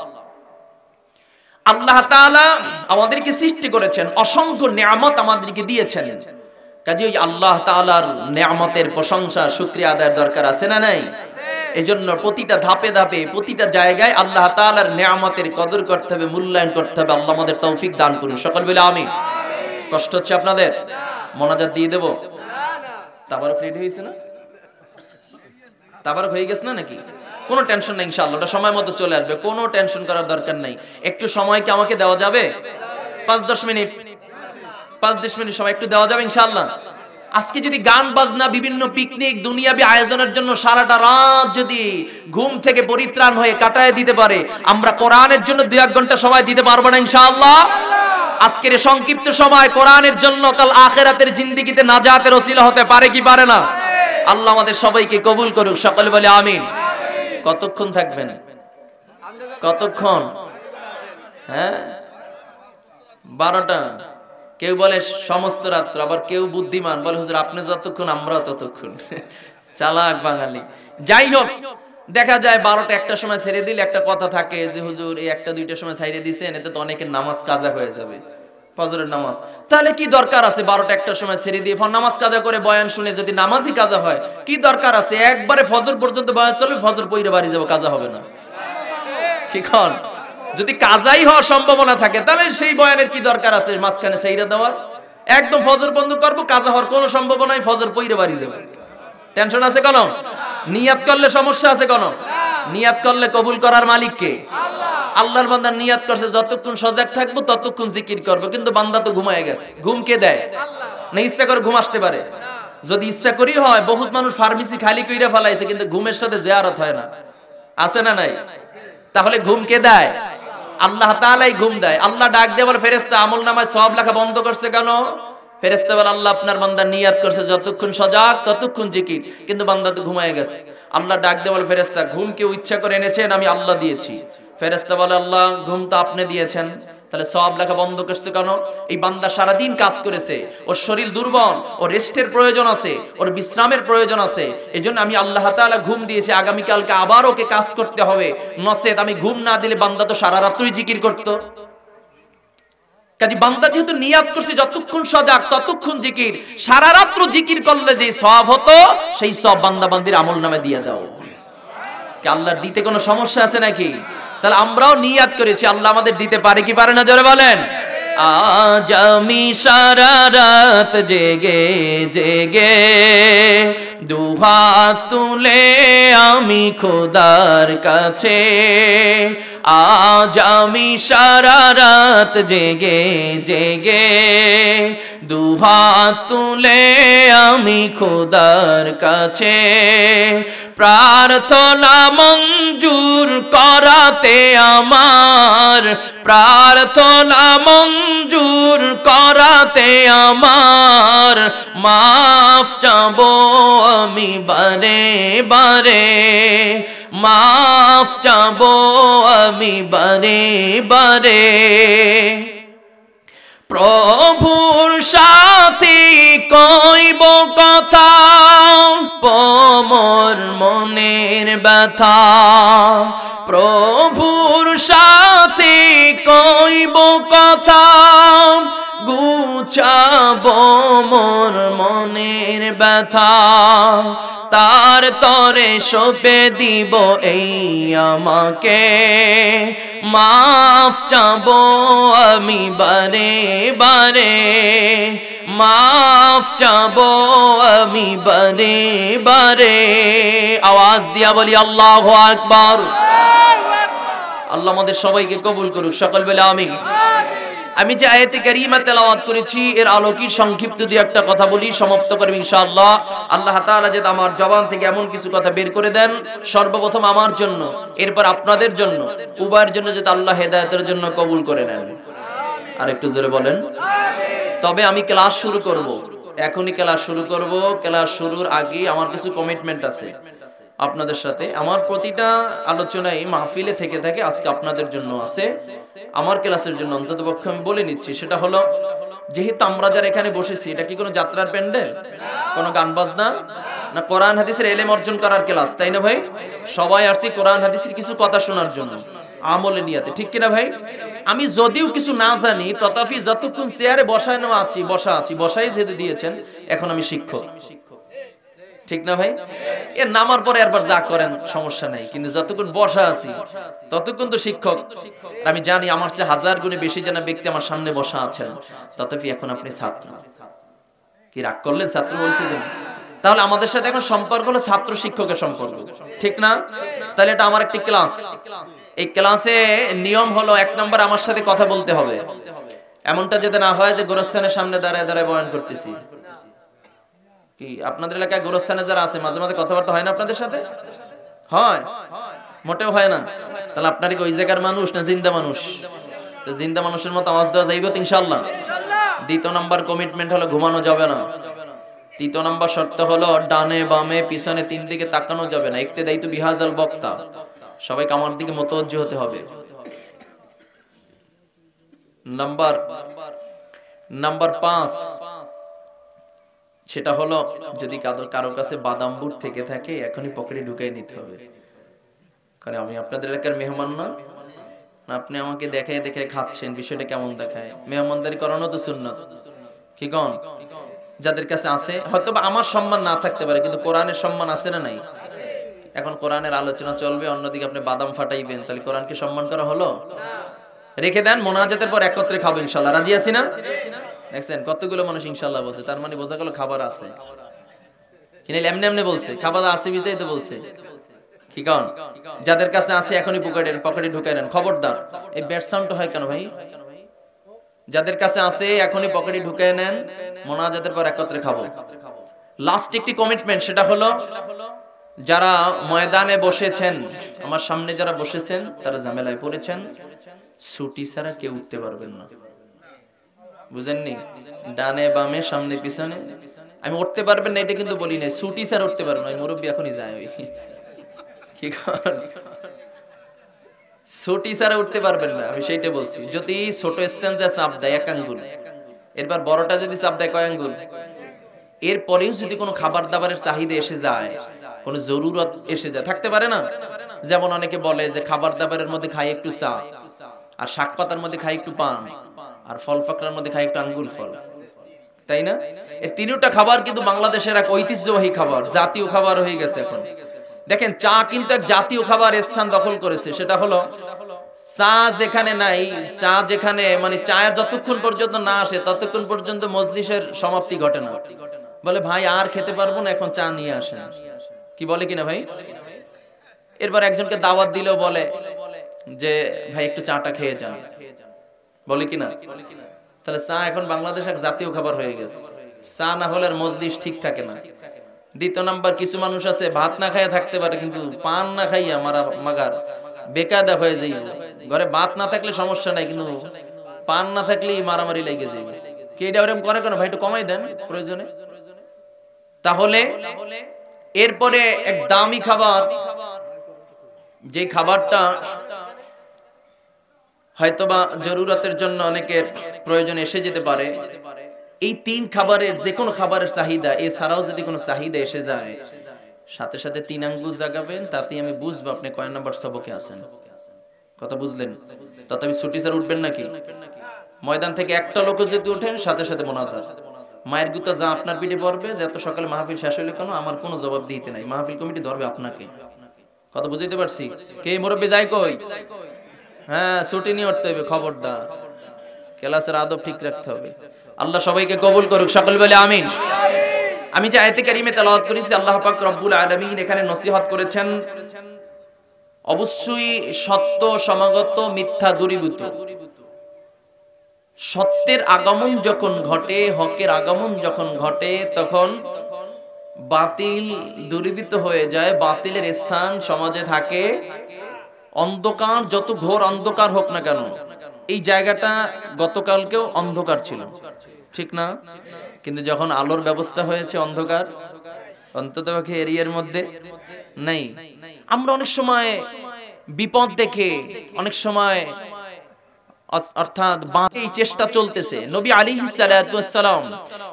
আল্লাহ তাআলা আমাদেরকে সৃষ্টি করেছেন, অসংখ্য নিয়ামত আমাদেরকে দিয়েছেন। কাজে ওই আল্লাহ তাআলার নিয়ামতের প্রশংসা শুকরিয়া আদায়ের দরকার আছে না নাই? এজন্য প্রতিটা ধাপে ধাপে প্রতিটা জায়গায় আল্লাহ তাআলার নিয়ামতের কদর করতে হবে, মূল্যায়ন করতে হবে। আল্লাহ আমাদের তৌফিক দান করুন, সকল বলে আমিন। কষ্ট হচ্ছে আপনাদের? মোনাজাত দিয়ে দেব? তাবারক রেডি হয়েছে না? তাবারক হয়ে গেছে না নাকি? কোনো টেনশন নাই ইনশাআল্লাহ, ওটা সময় মতো চলে আসবে, কোনো টেনশন করার দরকার নাই। একটু সময় কি আমাকে দেওয়া যাবে? 5-10 মিনিট, 5-10 মিনিট সময় একটু দেওয়া যাবে ইনশাআল্লাহ। আজকে যদি গান বাজনা, বিভিন্ন পিকনিক, দুনিয়াবি আয়োজনের জন্য সারাটা রাত যদি ঘুম থেকে পরিত্রাণ হয়ে কাটায় দিতে পারে, আমরা কোরআনের জন্য 2-1 ঘন্টা সময় দিতে পারবো না ইনশাআল্লাহ? আজকের এই সংক্ষিপ্ত সময় কোরআনের জন্য কাল আখিরাতের জিন্দেগিতে নাজাতের ওসিলা হতে পারে কি পারে না? আল্লাহ আমাদের সবাইকে কবুল করুক, সকলে বলে আমিন। কতক্ষণ থাকবেন? কতক্ষণ? হ্যাঁ, 12টা। কেউ বলে সমস্ত রাত্র, আবার কেউ বুদ্ধিমান বলে হুজুর আপনি যতক্ষণ আমরাও ততক্ষণ। চালাক বাঙালি। যাই হোক, দেখা যায় 12টা 1টার সময় ছেড়ে দিলে একটা কথা থাকে যে হুজুর এই 1টা-2টার সময় ছেড়ে দিয়েছেন, এতে তো অনেকের নামাজ কাজা হয়ে যাবে, ফজরের নামাজ। তাহলে কি দরকার আছে 12টা 1টার সময় ছেড়ে দিয়ে নামাজ কাজা করে বয়ান শুনে যদি নামাজই কাজা হয়, কি দরকার আছে? একবারে ফজর পর্যন্ত বয়ান চলবে, ফজর পইরে বাড়ি যাব, কাজা হবে না। কি কন? যদি কাজাই হওয়ার সম্ভাবনা থাকে তাহলে সেই বয়ানের কি দরকার আছে মাঝখানে ছেড়ে দেওয়ার? একদম ফজর বন্ধ করবো, কাজা হওয়ার কোনো সম্ভাবনা নাই, ফজর পইরে বাড়ি যাব। টেনশন আছে কোন? নিয়াত করলে সমস্যা আছে কোন? নিয়াত করলে কবুল করার মালিক কে? আল্লাহর বান্দা নিয়াত করছে যতক্ষণ সজাগ থাকবো ততক্ষণ জিকির করবো, কিন্তু বান্দা তো ঘুমায় গেছে। ঘুম কে দেয়? না ইচ্ছা করে ঘুম আসতে পারে? যদি ইচ্ছা করি হয়, বহুত মানুষ ফার্মেসি খালি কইরা ফেলাইছে, কিন্তু ঘুমের সাথে জিয়ারত হয় না, আছে না নাই? তাহলে ঘুম কে দেয়? আল্লাহ তাআলাই ঘুম দেয়। আল্লাহ ডাক দিয়ে বলে ফেরেশতা আমলনামায় সওয়াব লেখা বন্ধ করছে কেন? ফেরেশতা বলে আল্লাহ আপনার বান্দা নিয়াত করছে যতক্ষণ সজাগ ততক্ষণ জিকির, কিন্তু বান্দা তো ঘুমায় গেছে। আল্লাহ ডাক দিয়ে বলে ফেরেশতা ঘুম কেউ ইচ্ছা করে এনেছেন? আমি আল্লাহ দিয়েছি। ফেরেশতা বলে আল্লাহ ঘুম তো আপনি দিয়েছেন, তাহলে সওয়াব লেখা বন্ধ করছে কেন? এই বান্দা সারাদিন কাজ করেছে, ওর শরীর দুর্বল, ওর রেস্টের প্রয়োজন আছে, ওর বিশ্রামের প্রয়োজন আছে, এজন্য আমি আল্লাহ তাআলা ঘুম দিয়েছি। আগামীকালকে আবার ওকে কাজ করতে হবে, নচেত আমি ঘুম না দিলে বান্দা তো সারা রাত্রই জিকির করতো। কাজে বান্দা যেহেতু নিয়াত করছে যতক্ষণ সজাগ ততক্ষণ জিকির, সারা রাত্র জিকির করলে যে সওয়াব হতো সেই সওয়াব বান্দা বান্দির আমলনামায় দিয়ে দাও। কি আল্লাহর দিতে কোনো সমস্যা আছে নাকি? তাহলে আমরাও নিয়াত করেছি, আল্লাহ আমাদের দিতে পারে কি পারে না জোরে বলেন। আজ আমি সারা রাত জেগে জেগে দুহাত তুলে আমি খোদার কাছে, আজ আমি সারা রাত জেগে জেগে দুহাত তুলে আমি খোদার কাছে, প্রার্থনা মঞ্জুর করাতে আমার, প্রার্থনা মঞ্জুর করাতে আমার, মাফ চাবো আমি বারে বারে, মাফ চাবো আমি বারে বারে। প্রভুর সাথে কইব কথা, মোর মনের ব্যথা, প্রভুর সাথে কইব কথা, গুছাবো মোর মনের ব্যথা, তার তরে সঁপে দিব এই আমাকে, মাফ চাবো আমি বারে বারে, মাফ চাবো আমি বারে বারে। আওয়াজ দিয়া বলি আল্লাহু আকবার। আল্লাহ আমাদের সবাইকে কবুল করুক, সকল বলে আমিন। আমি যে আয়াতে কারিমা তেলাওয়াত করেছি এর আলোকে সংক্ষিপ্ত দিয়ে একটা কথা বলি, সমাপ্ত করব ইনশাআল্লাহ। আল্লাহ তাআলা যদি আমার জবান থেকে এমন কিছু কথা বের করে দেন, সর্বপ্রথম আমার জন্য, এরপর আপনাদের জন্য, উভয়ের জন্য যাতে আল্লাহ হেদায়েতের জন্য কবুল করে নেন। আর একটু জোরে বলেন আমিন। তবে আমি ক্লাস শুরু করব, এখনই ক্লাস শুরু করব। ক্লাস শুরুর আগে আমার কিছু কমিটমেন্ট আছে আপনাদের সাথে। আমার প্রতিটা আলোচনায় মাহফিলে থেকে থাকে, আজকে আপনাদের জন্য আছে, আমার ক্লাসের জন্য অন্ততপক্ষে আমি বলে নিচ্ছি। সেটা হলো যেহেতু আমরা যারা এখানে বসেছি, এটা কি কোনো যাত্রার প্যান্ডেল, কোনো গান বাজনা না, কোরআন হাদিসের এলেম অর্জন করার ক্লাস, তাই না ভাই? সবাই আসছি কোরআন হাদিসের কিছু কথা শোনার জন্য, আমলে নিয়াতে, ঠিক কিনা ভাই? আমি যদিও কিছু না জানি, তথাপি যতক্ষণ চেয়ারে বসাই যেহেতু দিয়েছেন, এখন আমি শিক্ষক, ঠিক না ভাই? এর নামার পরে একবার যা করেন সমস্যা নাই, কিন্তু যতক্ষণ বসা আছি ততক্ষণ তো শিক্ষক। আমি জানি আমার চেয়ে হাজার গুণে বেশি জানা ব্যক্তি আমার সামনে বসা আছেন, তথাপি এখন আপনি ছাত্র। কি রাগ করলেন? ছাত্র বলছি যে, তাহলে আমাদের সাথে এখন সম্পর্ক হলো ছাত্র শিক্ষকের সম্পর্ক, ঠিক না? তাহলে এটা আমার একটি ক্লাস। এই ক্লাসে নিয়ম হলো 1 নম্বর আমার সাথে কথা বলতে হবে। এমনটা যাতে না হয় যে গোরস্থানের সামনে দাঁড়ায় দাঁড়ায় বয়ান করতেছি। কি আপনাদের এলাকায় গোরস্থানে যারা আছে মাঝে মাঝে কথাবার্তা হয় না আপনাদের সাথে? হয়? মোটেও হয় না। তাহলে আপনার কি ওই জায়গার মানুষ না জিন্দা মানুষ? তো জিন্দা মানুষের মতো আওয়াজ দেওয়া যাইবে তো ইনশাআল্লাহ। দ্বিতীয় নাম্বার কমিটমেন্ট হলো ঘুমানো যাবে না। তৃতীয় নাম্বার শর্ত হলো ডানে বামে পিছনে 3 দিকে তাকানো যাবে না। ইক্তেদাইতু বিহাজাল বক্তা, সবাইকে আমার দিকে মুতওয়াজ্জি হতে হবে। নাম্বার 5, সেটা হলো যদি কারো কাছে বাদাম বুট থেকে থাকে এখনই পকেটে ঢুকাই নিতে হবে। কারণ আমি আপনাদের এলাকার মেহমান না, আপনি আমাকে দেখায় দেখায় খাচ্ছেন, বিষয়টা কেমন দেখায়? মেহমানদারি করানো তো সুন্নাত, কি কোন? যাদের কাছে আছে, হয়তো বা আমার সম্মান না থাকতে পারে, কিন্তু কোরআনের সম্মান আছে না নাই? এখন কোরআনের আলোচনা চলবে, অন্যদিকে আপনি বাদাম ফাটাইবেন, তাহলে কোরআনকে সম্মান করা হলো? রেখে দেন, মোনাজাতের পর একত্রে খাবো ইনশাআল্লাহ। রাজি আছি না? দেখছেন কতগুলো মানুষ ইনশাআল্লাহ বলছে, তার মানে বোঝা গেল খাবার আছে। কিনে এমনি এমনি বলছে, খাবার আছে বিতেই তো বলছে, কি কোন? যাদের কাছে আছে এখনই পকেটে ঢুকাই নেন। খবরদার, এই ব্যাড সাউন্ড হয় কেন ভাই? যাদের কাছে আছে এখনই পকেটে ঢুকাই নেন, মোনাজাতের পর একত্রে খাবো। লাস্ট একটি কমিটমেন্ট, সেটা হলো যারা ময়দানে বসেছেন, আমার সামনে যারা বসেছেন, তারা ঝামেলায় পড়েছেন, ছুটি ছাড়া কেউ উঠতে পারবেন না। বুঝেননি? ডানে বামে সামনে পিছনে আমি উঠতে পারবেন না এটা কিন্তু বলি না, ছুটি ছাড়া উঠতে পারবেন না। মুরব্বী এখনই যায়, ওই কি করেন? ছুটি ছাড়া উঠতে পারবেন না, আমি সেইটা বলছি। যদি ছোট স্ট্যান্ডে চাপ দেয় 1 আঙ্গুল, এরপর বড়টা যদি চাপ দেয় কয় আঙ্গুল, এরপরেও যদি কোনো খাবার দাবারের চাহিদা এসে যায়, কোনো জরুরত এসে যায়, থাকতে পারে না? যেমন অনেকে বলে যে খাবার দাবারের মধ্যে খাই একটু চা, আর শাক পাতার মধ্যে খাই একটু পান, আর ফল ফাকরার মধ্যে খাই একটু আঙ্গুল ফল, তাই না? এই তিনটা খাবার কিন্তু বাংলাদেশের এক ঐতিহ্যবাহী খাবার, জাতীয় খাবার হয়ে গেছে এখন। দেখেন চা কিন্তু এক জাতীয় খাবার স্থান দখল করেছে। সেটা হলো চা যেখানে নাই, চা যেখানে মানে চায়ের যতক্ষণ পর্যন্ত না আসে ততক্ষণ পর্যন্ত মজলিসের সমাপ্তি ঘটে না। বলে ভাই আর খেতে পারবো না, এখন চা নিয়ে আসেন। কি বলে কিনা ভাই? এরপর একজনকে দাওয়াত দিলেও বলে যে ভাই একটু চাটা খেয়ে যান, বলে কিনা? তাহলে চা এখন বাংলাদেশ এক জাতীয় খাবার হয়ে গেছে। চা না হলে আর মজলিস ঠিক থাকে না। দ্বিতীয় নাম্বার, কিছু মানুষ আছে ভাত না খাইয়া থাকতে পারে, কিন্তু পান না খাইয়া মাগার বেকায়দা হয়ে যাই। ঘরে ভাত না থাকলে সমস্যা নাই, কিন্তু পান না থাকলেই মারামারি লেগে যাবে। কি এটা ওরকম করে কেন ভাই? একটু কমাই দেন প্রয়োজনে। তাহলে এরপরে এক দামি খাবার, যে খাবারটা হয়তোবা জরুরতের জন্য অনেকের প্রয়োজন এসে যেতে পারে, এই 3 খাবারের যে কোনো খাবারের চাহিদা এছাড়াও যদি কোনো চাহিদা এসে যায়, সাথে সাথে 3 আঙ্গুল জাগাবেন, তাতেই আমি বুঝবো আপনি কয় নাম্বার সবকে আছেন। কথা বুঝলেন? তথাপি ছুটি স্যার উঠবেন নাকি? ময়দান থেকে একটা লোক যদি উঠেন, সাথে সাথে মোনাজাত। মায়ের গুতা যা আপনার পিঠে পড়বে, যে এত সকালে মাহফিল শেষ হইলে কেন, আমার কোনো জবাব দিতে নাই, মাহফিল কমিটি ধরবে আপনাকে। কথা বুঝতে পারছি? কে মুরব্বি যায় কই? হ্যাঁ, ছুটি নিয়ে উঠতে হবে, খবরদার। ক্লাসের আদব ঠিক রাখতে হবে। আল্লাহ সবাইকে কবুল করুক, সকল বলে আমিন। আমি যে আয়াতে কারিমে তেলাওয়াত করেছি, আল্লাহ পাক রব্বুল আলামিন এখানে নসিহত করেছেন, অবশ্যই সত্য সমাগত, মিথ্যা দূরীভূত। সত্যের আগমন যখন ঘটে, হকের আগমন যখন ঘটে, তখন বাতিল দূরীভূত হয়ে যায়। বাতিলের স্থান সমাজে থাকে অন্ধকার, যত ঘোর অন্ধকার হোক না কেন। এই জায়গাটা গতকালকেও অন্ধকার ছিল, ঠিক না? কিন্তু যখন আলোর ব্যবস্থা হয়েছে, অন্ধকার অন্ততপক্ষে এরিয়ার মধ্যে নেই। আমরা অনেক সময় বিপদ দেখে, অনেক সময় অর্থাৎ এই চেষ্টা চলতেছে। নবী আলাইহিস সালাতু ওয়াস সালাম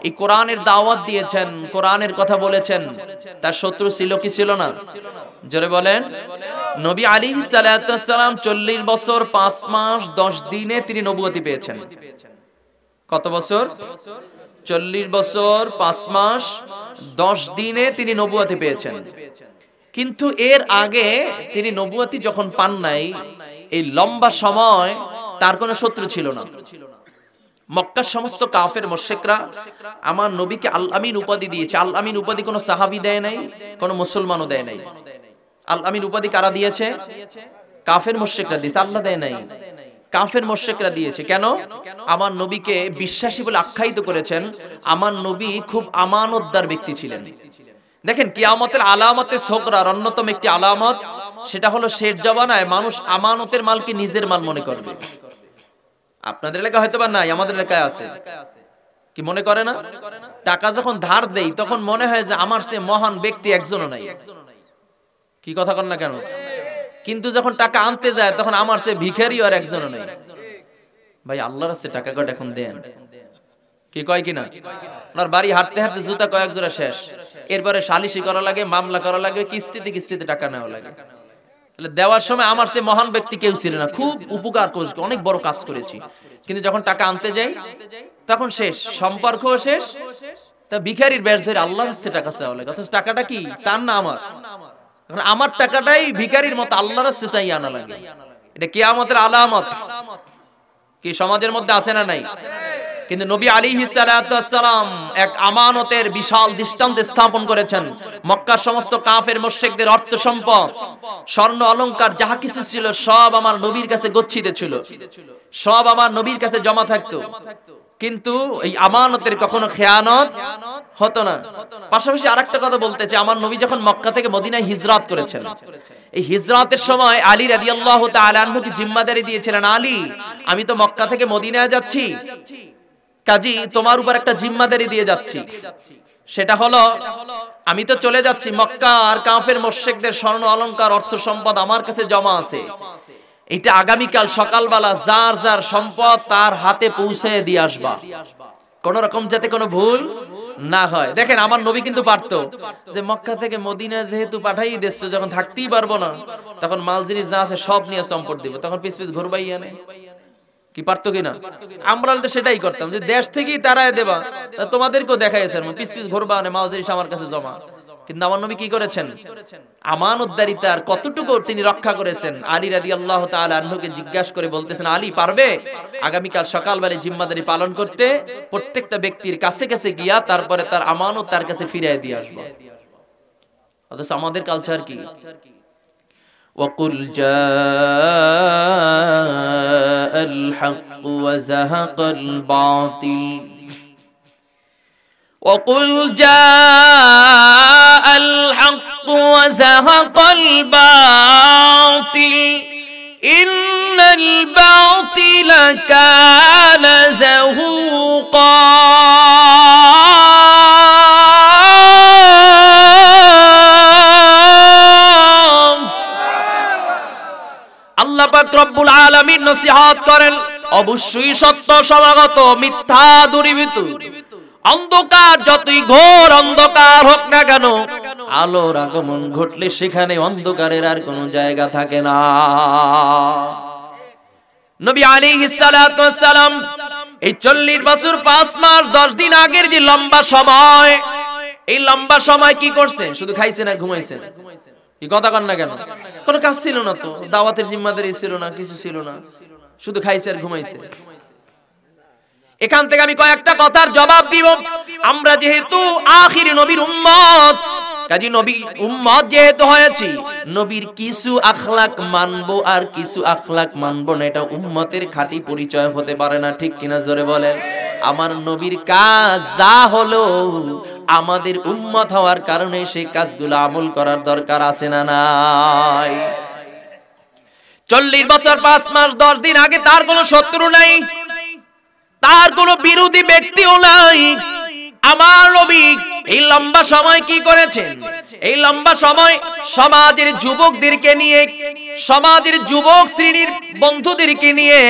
এই কোরআনের দাওয়াত দিয়েছেন, কোরআনের কথা বলেছেন, তার শত্রু ছিল কি ছিল না? জোরে বলেন। নবী আলাইহিস সালাতু ওয়াস সালাম 40 বছর 5 মাস 10 দিনে তিনি নবুয়তি পেয়েছেন। কত বছর? 40 বছর 5 মাস 10 দিনে তিনি নবুয়তি পেয়েছেন। কিন্তু এর আগে তিনি নবুয়তি যখন পান নাই, এই লম্বা সময় তার কোনো শত্রু ছিল না। মক্কার সমস্ত কাফের মুশরিকরা আমার নবীকে আল আমিন উপাধি দিয়েছে। আল আমিন উপাধি কোনো সাহাবী দেয় নাই, কোনো মুসলমানও দেয় নাই। আল আমিন উপাধি কারা দিয়েছে? কাফের মুশরিকরা দিয়েছে, আল্লাহ দেয় নাই। কাফের মুশরিকরা দিয়েছে। কেন? আমার নবীকে বিশ্বাসী বলে আখ্যায়িত করেছেন। আমার নবী খুব আমানতদার ব্যক্তি ছিলেন। দেখেন, কিয়ামতের আলামতে সোগরার অন্যতম একটি আলামত, সেটা হলো শেষ জমানায় মানুষ আমানতের মালকে নিজের মাল মনে করবে। আপনাদের এলাকা হয়তো বা নাই, আমাদের এলাকায় আছে। কি মনে করে না? টাকা যখন ধার দেই তখন মনে হয় যে আমার সে মহান ব্যক্তি একজনও নাই। কি কথা কন না কেন? কিন্তু যখন টাকা আনতে যায় তখন আমার সে ভিখারি আর একজনও নাই। ভাই, আল্লাহর কাছে টাকা কয়টা এখন দেন। কি কয় কিনা? ওনার বাড়ি হাঁটতে হাঁটতে জুতা কয়েক জোড়া শেষ, এরপরে সালিশি করা লাগে, মামলা করা লাগে, কিস্তিতে কিস্তিতে টাকা নেওয়া লাগে। তাহলে দেওয়ার সময় আমার সে মহান ব্যক্তি কেউ ছিল না, খুব উপকার করেছি, অনেক বড় কাজ করেছি। কিন্তু যখন টাকা আনতে যাই তখন শেষ, সম্পর্ক শেষ। তা ভিখারির বেশ ধরে আল্লাহর কাছে টাকা চাওয়া লাগে, অথচ টাকাটা কি তার না আমার। আমার টাকাটাই ভিখারির মতো আল্লাহর কাছে চাই আনা লাগে। এটা কিয়ামতের আলামত। কি সমাজের মধ্যে আছে না নাই? কিন্তু নবী আলাইহিস সালাতু ওয়াস সালাম এক আমানতের বিশাল দৃষ্টান্ত স্থাপন করেছেন। মক্কার সমস্ত কাফের মুশরিকদের অর্থ সম্পদ, স্বর্ণ অলংকার যাহা কিছু ছিল সব আমার নবীর কাছে গচ্ছিত ছিল, সব আমার নবীর কাছে জমা থাকতো। কিন্তু এই আমানতের কখনো খেয়ানত হতো না। পাশাপাশি আরেকটা কথা বলতে চাই, আমার নবী যখন মক্কা থেকে মদিনায় হিজরত করেছেন, এই হিজরতের সময় আলী রাদিয়াল্লাহু তাআলা আনহুকে জিম্মাদারি দিয়েছিলেন, আলী আমি তো মক্কা থেকে মদিনায় যাচ্ছি, কাজী তোমার উপর একটা জিম্মাদারি দিয়ে যাচ্ছি। সেটা হলো, আমি তো চলে যাচ্ছি, মক্কা আর কাফের মুশরিকদের স্বর্ণ অলংকার অর্থ সম্পদ আমার কাছে জমা আছে, এটা আগামীকাল সকালবেলা যার যার সম্পদ তার হাতে পৌঁছে দিয়ে আসবা, কোন রকম যাতে কোনো ভুল না হয়। দেখেন, আমার নবী কিন্তু পারতো যে মক্কা থেকে মদিনা যেহেতু পাঠাই দিচ্ছ, যখন থাকতেই পারবো না তখন মাল জিনিস যা আছে সব নিয়ে সম্পদ দিব, তখন পিস পিস ঘুরবাই আনে। কি পারতো কিনা? আমরা তো সেটাই করতাম, যে দেশ থেকেই তারাই দেবা, তোমাদেরকেও দেখাইছেন পিস পিস ঘুরবা আনে, মাল জিনিস আমার কাছে জমা। কিন্তু আমার নবী কি করেছেন? আমানতদারিতার কতটুকু তিনি রক্ষা করেছেন। আলী রাদিয়াল্লাহু তাআলা আনহুকে জিজ্ঞাসা করে বলতেছেন, আলী পারবে আগামীকাল সকালবেলা জিম্মাদারি পালন করতে? প্রত্যেকটা ব্যক্তির কাছে কাছে গিয়া তারপরে তার আমানত তার কাছে ফিরিয়ে দিয়ে আসবো। অথচ আমাদের কালচার কি? وَقُلْ جَاءَ الْحَقُّ وَزَهَقَ الْبَاطِلُ وَقُلْ جَاءَ الْحَقُّ وَزَهَقَ الْبَاطِلُ إِنَّ الْبَاطِلَ كَانَ زَهُوقًا। আল্লাহ পাক রব্বুল আলামিন নসিহত করেন, অবশ্যই সত্য সমাগত, মিথ্যা দূরীভূত। অন্ধকার যতই ঘোর অন্ধকার হোক না কেন, আলোর আগমন ঘটলে সেখানে অন্ধকারের আর কোনো জায়গা থাকে না। নবী আলাইহিস সালাতু ওয়াস সালাম এই 40 বছর 5 মাস 10 দিন আগের যে লম্বা সময়, এই লম্বা সময় কি করছেন? শুধু খাইছেন আর ঘুমাইছেন। কি কথা কন না কেন? কোনো কাজ ছিল না তো, দাওয়াতের জিম্মাদারি ছিল না, কিছু ছিল না, শুধু খাইছে আর ঘুমাইছে। এখান থেকে আমি কয়েকটা কথার জবাব দিব। আমরা যেহেতু আখির নবীর উম্মত, কাজী নবী উম্মত যেহেতু হয়েছি, নবীর কিছু আখলাক মানবো আর কিছু আখলাক মানবো না, এটা উম্মতের খাঁটি পরিচয় হতে পারে না। ঠিক কিনা জোরে বলেন? আমার নবীর কাজ যা হলো, আমাদের উম্মত হওয়ার কারণে সেই কাজগুলো আমল করার দরকার আছে না নাই? 40 বছর 5 মাস 10 দিন আগে তার কোনো শত্রু নাই, তার কোনো বিরোধী ব্যক্তিও নাই। আমার নবী এই লম্বা সময় কি করেছেন? এই লম্বা সময় সমাজের যুবকদেরকে নিয়ে, সমাজের যুবক শ্রেণীর বন্ধুদেরকে নিয়ে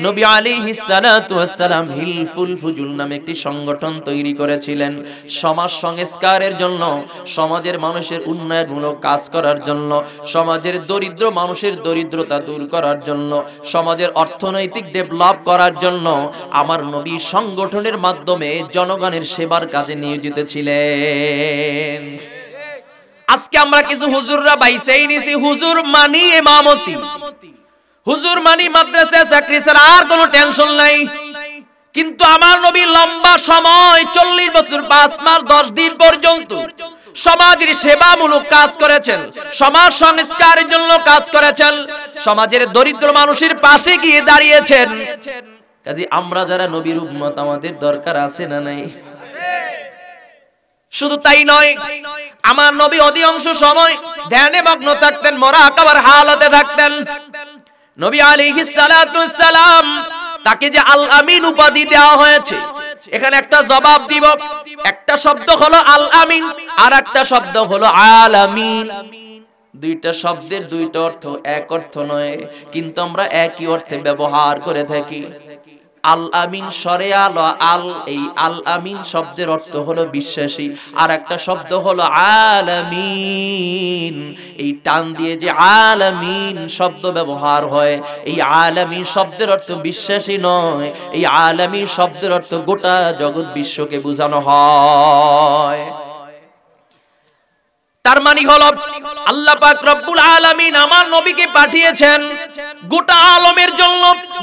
নবী আলাইহিস সালাতু ওয়াস সালাম হিলফুল ফুজুল নামে একটি সংগঠন তৈরি করেছিলেন সমাজ সংস্কারের জন্য, সমাজের মানুষের উন্নয়নমূলক কাজ করার জন্য, সমাজের দরিদ্র মানুষের দরিদ্রতা দূর করার জন্য, সমাজের অর্থনৈতিক ডেভেলপ করার জন্য আমার নবী সংগঠনের মাধ্যমে জনগণের সেবার কাজে নিয়োজিত ছিলেন। আজকে আমরা কিছু হুজুররা বাইসেই নিছি হুজুর মানি ইমামতি, হুজুর মানি মাদ্রাসায় চাকরি ছাড়া আর কোনো টেনশন নাই। কিন্তু আমার নবী লম্বা সময় 40 বছর 5 মাস 10 দিন পর্যন্ত সমাজের সেবামূলক কাজ করেছেন, সমাজ সংস্কারের জন্য কাজ করেছেন, সমাজের দরিদ্র মানুষের পাশে গিয়ে দাঁড়িয়েছেন। কাজে আমরা যারা নবীর উম্মত আমাদের দরকার আছে না নাই? শুধু তাই নয়, আমার নবী অধিকাংশ সময় ধ্যানে মগ্ন থাকতেন, মুরাকাবার হালতে থাকতেন। নবী আলাইহিস সালাতু ওয়াস সালাম তাকে যে আল আমিন উপাধি দেওয়া হয়েছে, এখানে একটা জবাব দিব। একটা শব্দ হলো আল আমিন আর একটা শব্দ হলো আলামিন। দুইটা শব্দের দুইটা অর্থ, এক অর্থ নয়, কিন্তু আমরা একই অর্থে ব্যবহার করে থাকি। আল আমিন সরে আল আল, এই আল আমিন শব্দের অর্থ হলো বিশ্বাসী, আর একটা শব্দ হলো আলামিন। এই টান দিয়ে যে আলামিন শব্দ ব্যবহার হয়, এই আলামিন শব্দের অর্থ বিশ্বাসী নয়, এই আলামিন শব্দের অর্থ গোটা জগৎ বিশ্বকে বোঝানো হয়। তার মানে হলো আল্লাহ পাক রব্বুল আলামিন আমার নবীকে পাঠিয়েছেন গোটা আলমের জন্য,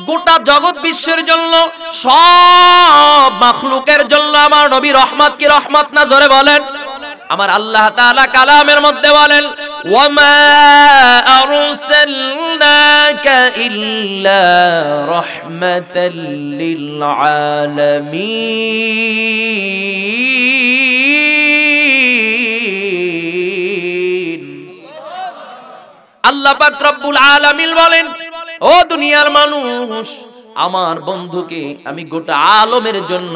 গোটা জগৎ বিশ্বের জন্য, সব মাখলুকের জন্য। আমার নবী রহমত কি রহমত না? জোরে বলেন। আমার আল্লাহ তাআলা কালামের মধ্যে বলেন ওয়ামা আরসালনাকা ইল্লা রাহমাতাল লিল আলামিন। আল্লাহ পাক রব্বুল আলামিন বলেন, ও দুনিয়ার মানুষ, আমার বন্ধুকে আমি গোটা আলমের জন্য,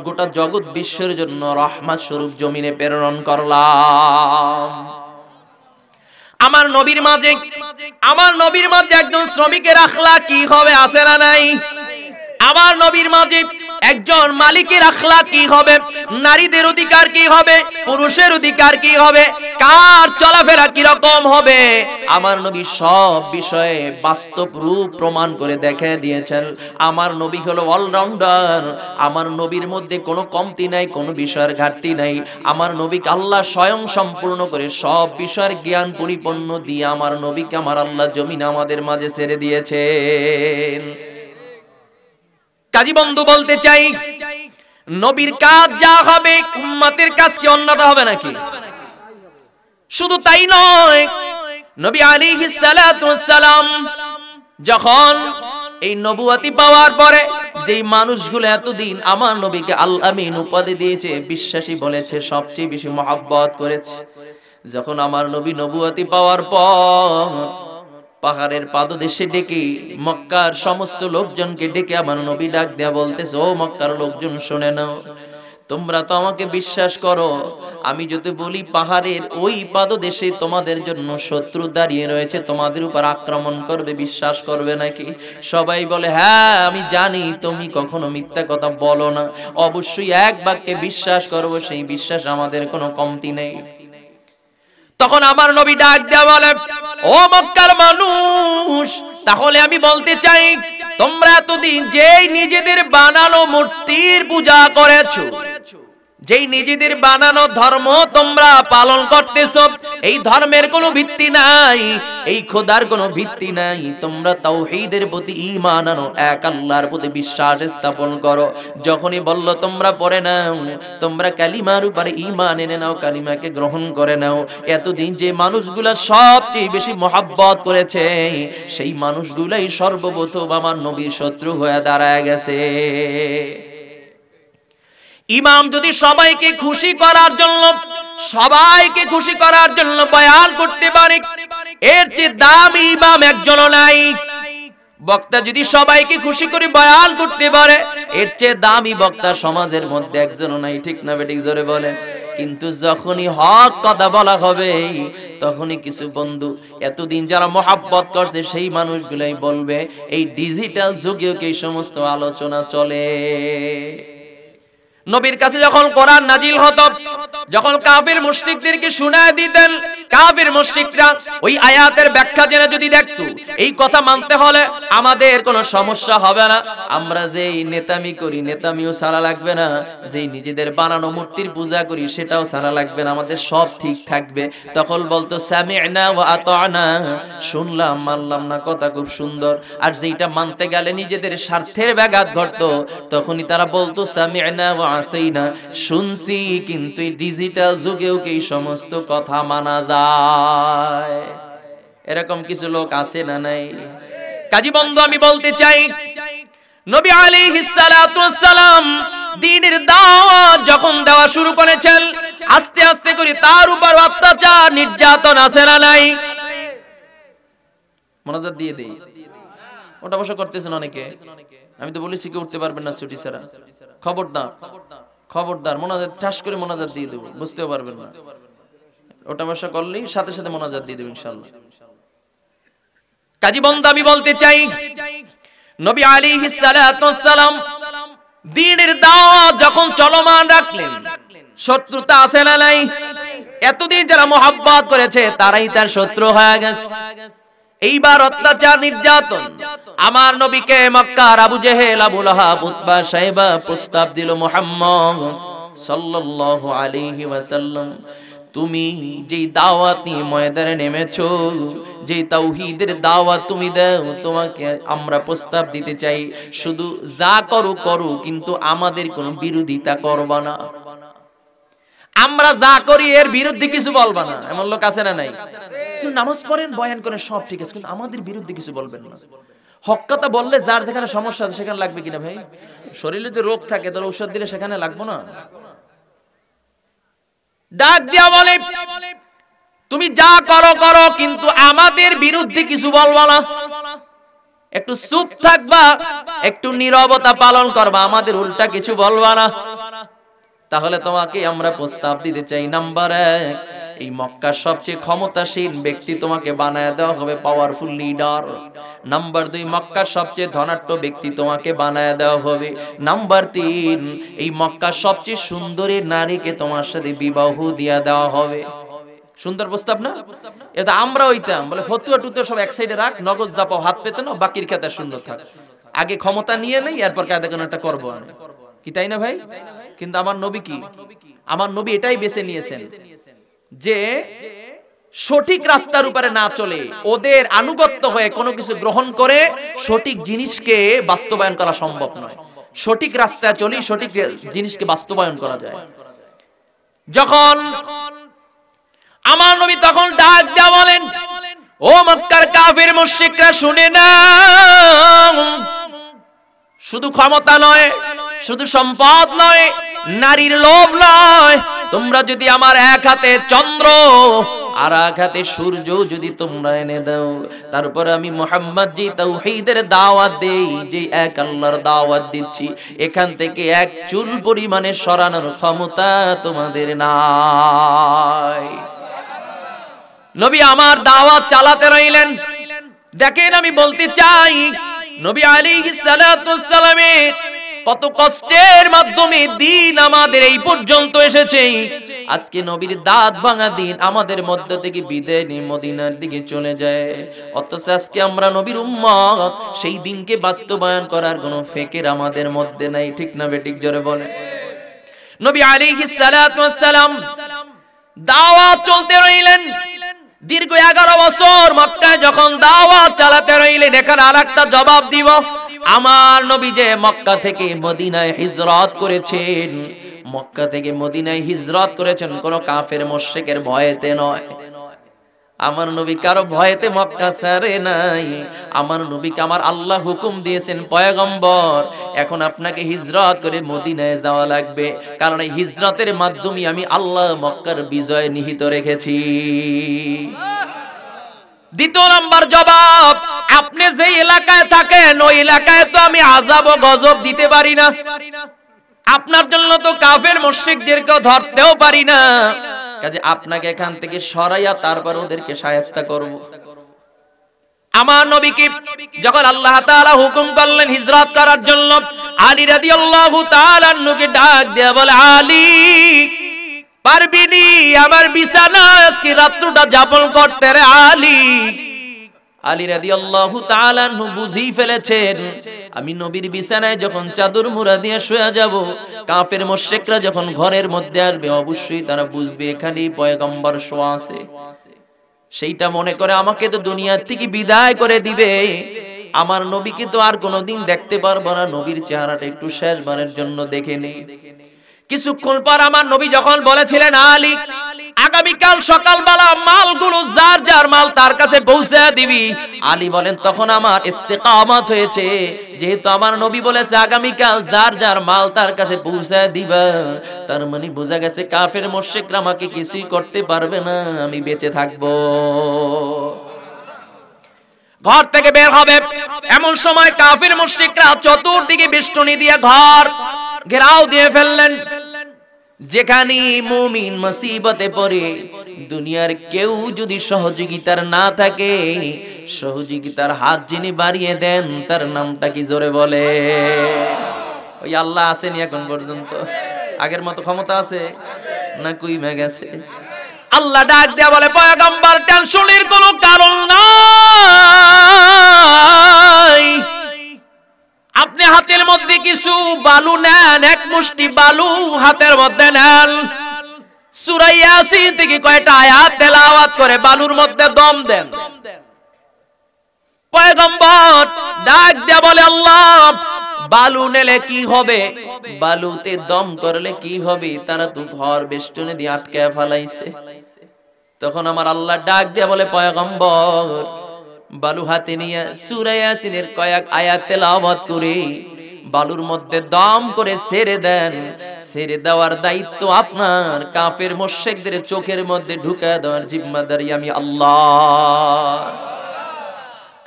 গোটা জগৎ বিশ্বের জন্য রহমত স্বরূপ জমিনে প্রেরণ করলাম। আমার নবীর মাঝে একজন শ্রমিকের আখলাক কি হবে, আছে না নাই? আমার নবীর মাঝে একজন মালিকের আখলাক কি হবে, নারীদের অধিকার কি হবে, পুরুষের অধিকার কি হবে, কার চলাফেরা কি রকম হবে, আমার নবী সব বিষয়ে বাস্তব রূপ প্রমাণ করে দেখিয়ে দিয়েছেন। আমার নবী হলো অলরাউন্ডার। আমার নবীর মধ্যে কোনো কমতি নাই, কোনো বিষয়ের ঘাটতি নাই। আমার নবীকে আল্লাহ স্বয়ং সম্পূর্ণ করে সব বিষয়ের জ্ঞান পরিপূর্ণ দিয়ে আমার নবীকে আমার আল্লাহ জমিনে আমাদের মাঝে ছেড়ে দিয়েছেন। কাজী বন্ধু বলতে চাই, নবীর কাজ যা হবে উম্মতের কাজ কি অন্যটা হবে নাকি? শুধু তাই নয়, নবী আলাইহিস সালাতু ওয়াস সালাম যখন এই নবুয়তি পাওয়ার পরে যেই মানুষগুলো এতদিন আমার নবীকে আল আমিন উপাধি দিয়েছে, বিশ্বাসী বলেছে, সবচেয়ে বেশি মহব্বত করেছে, যখন আমার নবী নবুয়তি পাওয়ার পর পাহাড়ের পাদদেশে ডেকে মক্কার সমস্ত লোকজনকে ডেকে আমার নবী ডাক দেয়া বলতেছে, ও মক্কার লোকজন শুনে নাও, তোমরা তো আমাকে বিশ্বাস করো, আমি যদি বলি পাহাড়ের ওই পাদদেশে তোমাদের জন্য শত্রু দাঁড়িয়ে রয়েছে, তোমাদের উপর আক্রমণ করবে, বিশ্বাস করবে নাকি? সবাই বলে হ্যাঁ আমি জানি, তুমি কখনো মিথ্যা কথা বলো না, অবশ্যই এক বাক্যে বিশ্বাস করবো, সেই বিশ্বাস আমাদের কোনো কমতি নেই। তখন আমার নবী ডাক দেয়া বলে, ও মক্কার মানুষ, তাহলে আমি বলতে চাই, তোমরা এতদিন যেই নিজেদের বানানো মূর্তির পূজা করেছো, যেই নিজেদের বানানো ধর্ম তোমরা পালন করতেছো, এই ধর্মের কোনো ভিত্তি নাই, এই খোদার কোনো ভিত্তি নাই। তোমরা তাওহীদের প্রতি ঈমান আনো, এক আল্লাহর প্রতি বিশ্বাস স্থাপন করো। যখনই বলল তোমরা পড়ে নাও, তোমরা কালিমার উপরে ঈমান এনে নাও, কালিমাকে গ্রহণ করে নাও, এতদিন যে মানুষগুলা সবচেয়ে বেশি মহব্বত করেছে, সেই মানুষগুলাই সর্বপ্রথম আমার নবীর শত্রু হয়ে দাঁড়ায় গেছে। ইমাম যদি সবাইকে খুশি করার জন্য বয়ান করতে পারে, এর চেয়ে দামি ইমাম একজনও নাই। বক্তা যদি সবাইকে খুশি করে বয়ান করতে পারে, এর চেয়ে দামি বক্তা সমাজের মধ্যে একজনও নাই। ঠিক না বেঠিক? জোরে বলেন। কিন্তু যখনই হক কথা বলা হবে, তখনই কিছু বন্ধু এতদিন যারা মহাব্বত করছে সেই মানুষগুলাই বলবে এই ডিজিটাল যুগেও কি এই সমস্ত আলোচনা চলে। নবীর কাছে যখন কোরআন নাজিল হতো, যখন কাফির মুশরিকদেরকে শোনায় দিতেন, কাফির মুশরিকরা ওই আয়াতের ব্যাখ্যা জেনে যদি দেখতো এই কথা মানতে হলে আমাদের কোনো সমস্যা হবে না, আমরা যেই নেতামি করি নেতামিও সারা লাগবে না, যেই নিজেদের বানানো মূর্তির পূজা করি সেটাও সারা লাগবে না, আমাদের সব ঠিক থাকবে। তখন বলতো সামি'না ওয়া আতা'না, শুনলাম মানলাম না, কথা খুব সুন্দর। আর যেটা মানতে গেলে নিজেদের স্বার্থের ব্যাঘাত ঘটতো তখনই তারা বলতো সামি'না ওয়া আসাইনা, শুনছি কিন্তু ডিজিটাল যুগেও কি সমস্ত কথা মানা যায়? এরকম কিছু লোক আছে না নাই? কাজী বন্ধু আমি বলতে চাই, নবী আলাইহিস সালাতু ওয়াস সালাম দ্বীনের দাওয়াত যখন দেওয়া শুরু করেছেন, আস্তে আস্তে করে তার উপর অত্যাচার নির্যাতন আছে না নাই? মনোযোগ দিয়ে দেই, ওটা বসে করতেছেন অনেকে, আমি তো বলেছি কি উঠতে পারবেন না ছুটি ছাড়া। খবরদার খবরদার, মোনাজাত ঠাস করে মোনাজাত দিয়ে দেবো, বুঝতেও পারবেন না। ওটা বসা করলেই সাথে সাথে মোনাজাত দিয়ে দেবো ইনশাআল্লাহ। কাজী বন্ধু আমি বলতে চাই, নবী আলাইহিস সালাতু ওয়াস সালাম দ্বীনের দাওয়াত যখন চলমান রাখলেন, শত্রুতা আছে না নাই? এতদিন যারা মুহাব্বত করেছে তারাই তার শত্রু হয়ে গেছে। এইবার অত্যাচার নির্যাতন, আমার নবীকে মক্কার আবু জেহেল, আবু লাহাব, উতবা, সাইবা প্রস্তাব দিল, মুহাম্মদ সাল্লাল্লাহু আলাইহি ওয়াসাল্লাম তুমি যেই দাওয়াত নিয়ে ময়দানে নেমেছো, যেই তাওহীদের দাওয়াত তুমি দাও, তোমাকে আমরা প্রস্তাব দিতে চাই, শুধু যা করো করো কিন্তু আমাদের কোনো বিরোধিতা করবা না, আমরা যা করি এর বিরুদ্ধে কিছু বলবা না। এমন লোক আছে না নাই? নামাজ পড়েন, বয়ান করেন, সব ঠিক আছে, কিন্তু আমাদের বিরুদ্ধে কিছু বলবেন না। হক কথা বললে যার যেখানে সমস্যা আছে সেখানে লাগবে কিনা ভাই? শরীরে যদি রোগ থাকে তাহলে ঔষধ দিলে সেখানে লাগবে না? ডাক দিয়া বলে তুমি যা করো করো কিন্তু আমাদের বিরুদ্ধে কিছু বলবা না, একটু চুপ থাকবা, একটু নীরবতা পালন করবা, আমাদের উল্টা কিছু বলবা না। তাহলে তোমাকে আমরা প্রস্তাব দিতে চাই, নাম্বার 1, এই মক্কার সবচেয়ে ক্ষমতাসীন ব্যক্তি তোমাকে বানায় দেওয়া হবে, পাওয়ারফুল লিডার। নাম্বার 2, মক্কার সবচেয়ে ধনাঢ্য ব্যক্তি তোমাকে বানায় দেওয়া হবে। নাম্বার 3, এই মক্কার সবচেয়ে সুন্দরী নারীকে তোমার সাথে বিবাহ দিয়া দেওয়া হবে। সুন্দর প্রস্তাব না? এটা আমরা হইতাম বলে ফতুয়া টুতুয়া সব এক সাইডে রাখ, নগদ দাপাও, হাত পেতে না, বাকির খেতে সুন্দর থাক, আগে ক্ষমতা নিয়ে নেই, এরপর কায়দা কোনো একটা করবো আমি, কি তাই না ভাই? কিন্তু আমার নবী কি? আমার নবী এটাই বেছে নিয়েছেন যে সঠিক রাস্তার উপরে না চলে ওদের আনুগত্য হয়ে কোনো কিছু গ্রহণ করে সঠিক জিনিসকে বাস্তবায়ন করা সম্ভব নয়। সঠিক রাস্তায় চলি সঠিক জিনিসকে বাস্তবায়ন করা যায়। যখন আমার নবী তখন ডাক দেয়া বলেন, ও মক্কার কাফির মুশরিকরা শুনে নাও, শুধু ক্ষমতা নয়, শুধু সম্পদ নয়, নারীর লোভ নয়, তোমরা যদি আমার এক হাতে চন্দ্র আর এক হাতে সূর্য যদি তোমরা এনে দাও, তারপর আমি মুহাম্মদ জি তাওহীদের দাওয়াত দেই, যে এক আল্লাহর দাওয়াত দিচ্ছি, এখান থেকে এক চুল পরিমাণে সরানোর ক্ষমতা তোমাদের নাই। নবী আমার দাওয়াত চালাতে রইলেন। দেখেন আমি বলতে চাই, নবী আলাইহিস সালাতু ওয়াস সালামের কত কষ্টের মাধ্যমে দিন আমাদের এই পর্যন্ত এসেছে। আজকে নবীর দাঁত ভাঙা দিন আমাদের মধ্য থেকে বিদায় নিয়ে মদিনার দিকে চলে যায়, অথচ আজকে আমরা নবীর উম্মত, সেই দিনকে বাস্তবায়ন করার কোনো ফিকির আমাদের মধ্যে নাই। ঠিক না বেঠিক? জোরে বলে। নবী আলাইহিস সালাতু ওয়াস সালাম দাওয়াত চলতে রইলেন দীর্ঘ 11 বছর। মক্কায় যখন দাওয়াত চালাতে রইলেন, এখানে আরেকটা জবাব দিব, আমার নবী যে মক্কা থেকে মদিনায় হিজরত করেছেন, মক্কা থেকে মদিনায় হিজরত করেছেন কোন কাফের মুশরিকের ভয়েতে নয়। আমার নবী কারো ভয়েতে মক্কা ছাড়ে নাই। আমার নবীকে আমার আল্লাহ হুকুম দিয়েছেন, পয়গম্বর এখন আপনাকে হিজরত করে মদিনায় যাওয়া লাগবে, কারণ এই হিজরতের মাধ্যমে আমি আল্লাহ মক্কার বিজয় নিহিত রেখেছি। দ্বিতীয় নাম্বার জবাব, আপনি যে এলাকায় থাকেন ওই এলাকায় তো আমি আযাব ও গজব দিতে পারি না, আপনার জন্য তো কাফের মুশরিকদেরকে ধরতেও পারি না, কাজে আপনাকে এখান থেকে সরাইয়া তারপর ওদেরকে শায়েস্তা করব। আমার নবীকে যখন আল্লাহ তাআলা হুকুম করলেন হিজরত করার জন্য, আলী রাদিয়াল্লাহু তাআলা আনহুকে ডাক দিয়ে বলে, আলী পারবিনি আমার বিছানায় আজকে রাতটা যাপন করতে রে আলী। আলী রাদিয়াল্লাহু তাআলা আনহু বুঝি ফেলেছেন আমি নবীর বিছানায় যখন চাদর মুড়া দিয়ে শুয়ে যাব, কাফের মুশরিকরা যখন ঘরের মধ্যে আসবে অবশ্যই তারা বুঝবে এখানেই পয়গম্বর শোয়া আছে। সেইটা মনে করে আমাকে তো দুনিয়া থেকে বিদায় করে দিবে, আমার নবীকে তো আর কোনোদিন দেখতে পারবো না, নবীর চেহারাটা একটু শেষবারের জন্য দেখে নেই। কিছুক্ষণ পর আমার নবী যখন বলেছিলেন, আলী আগামীকাল সকালবেলা মালগুলো যার যার মাল তার কাছে পৌঁছে দিবি, আলী বলেন তখন আমার ইস্তেকামত হয়েছে, যেহেতু আমার নবী বলেছে আগামীকাল যার যার মাল তার কাছে পৌঁছে দিবা, তার মানে বোঝা গেছে কাফের মুশরিকরা আমাকে কিছুই করতে পারবে না, আমি বেঁচে থাকবো। ঘর থেকে বের হবে এমন সময় কাফের মুশরিকরা চতুর্দিকে বেষ্টনী দিয়ে ঘর ঘেরাও দিয়ে ফেললেন। যেখানে মুমিন মুসিবতে পড়ে দুনিয়ার কেউ যদি সহযোগিতার না থাকে, সহযোগিতার হাত যিনি বাড়িয়ে দেন তার নামটা কি জোরে বলে? ওই আল্লাহ আসেনি এখন পর্যন্ত? আগের মতো ক্ষমতা আছে না কইমা গেছে? আল্লাহ ডাক দেয়া বলে, পয়গম্বর টেনশনের কোনো কারণ নাই, আপনি হাতের মধ্যে কিছু বালু নেন, এক মুষ্টি বালু হাতের মধ্যে নেন, সূরা ইয়াসিন থেকে কয়টা আয়াত তেলাওয়াত করে বালুর মধ্যে দম দেন। পয়গম্বর ডাক দেয়া বলে, আল্লাহ বালু নেলে কি হবে, বালুতে দম করলে কি হবে, তারা তো ঘর বেষ্টনী দিয়ে আটকে ফেলাইছে। তখন আমার আল্লাহ ডাক দেয়া বলে, পয়গম্বর বালু হাতে নিয়ে সূরা ইয়াসিনের কয়েক আয়াত তেলাওয়াত করে বালুর মধ্যে দম করে ছেড়ে দেন। ছেড়ে দেওয়ার দায়িত্ব আপনার, কাফের মুশরিকদের চোখের মধ্যে ঢুকা দেওয়ার জিম্মাদারি আমি আল্লাহ।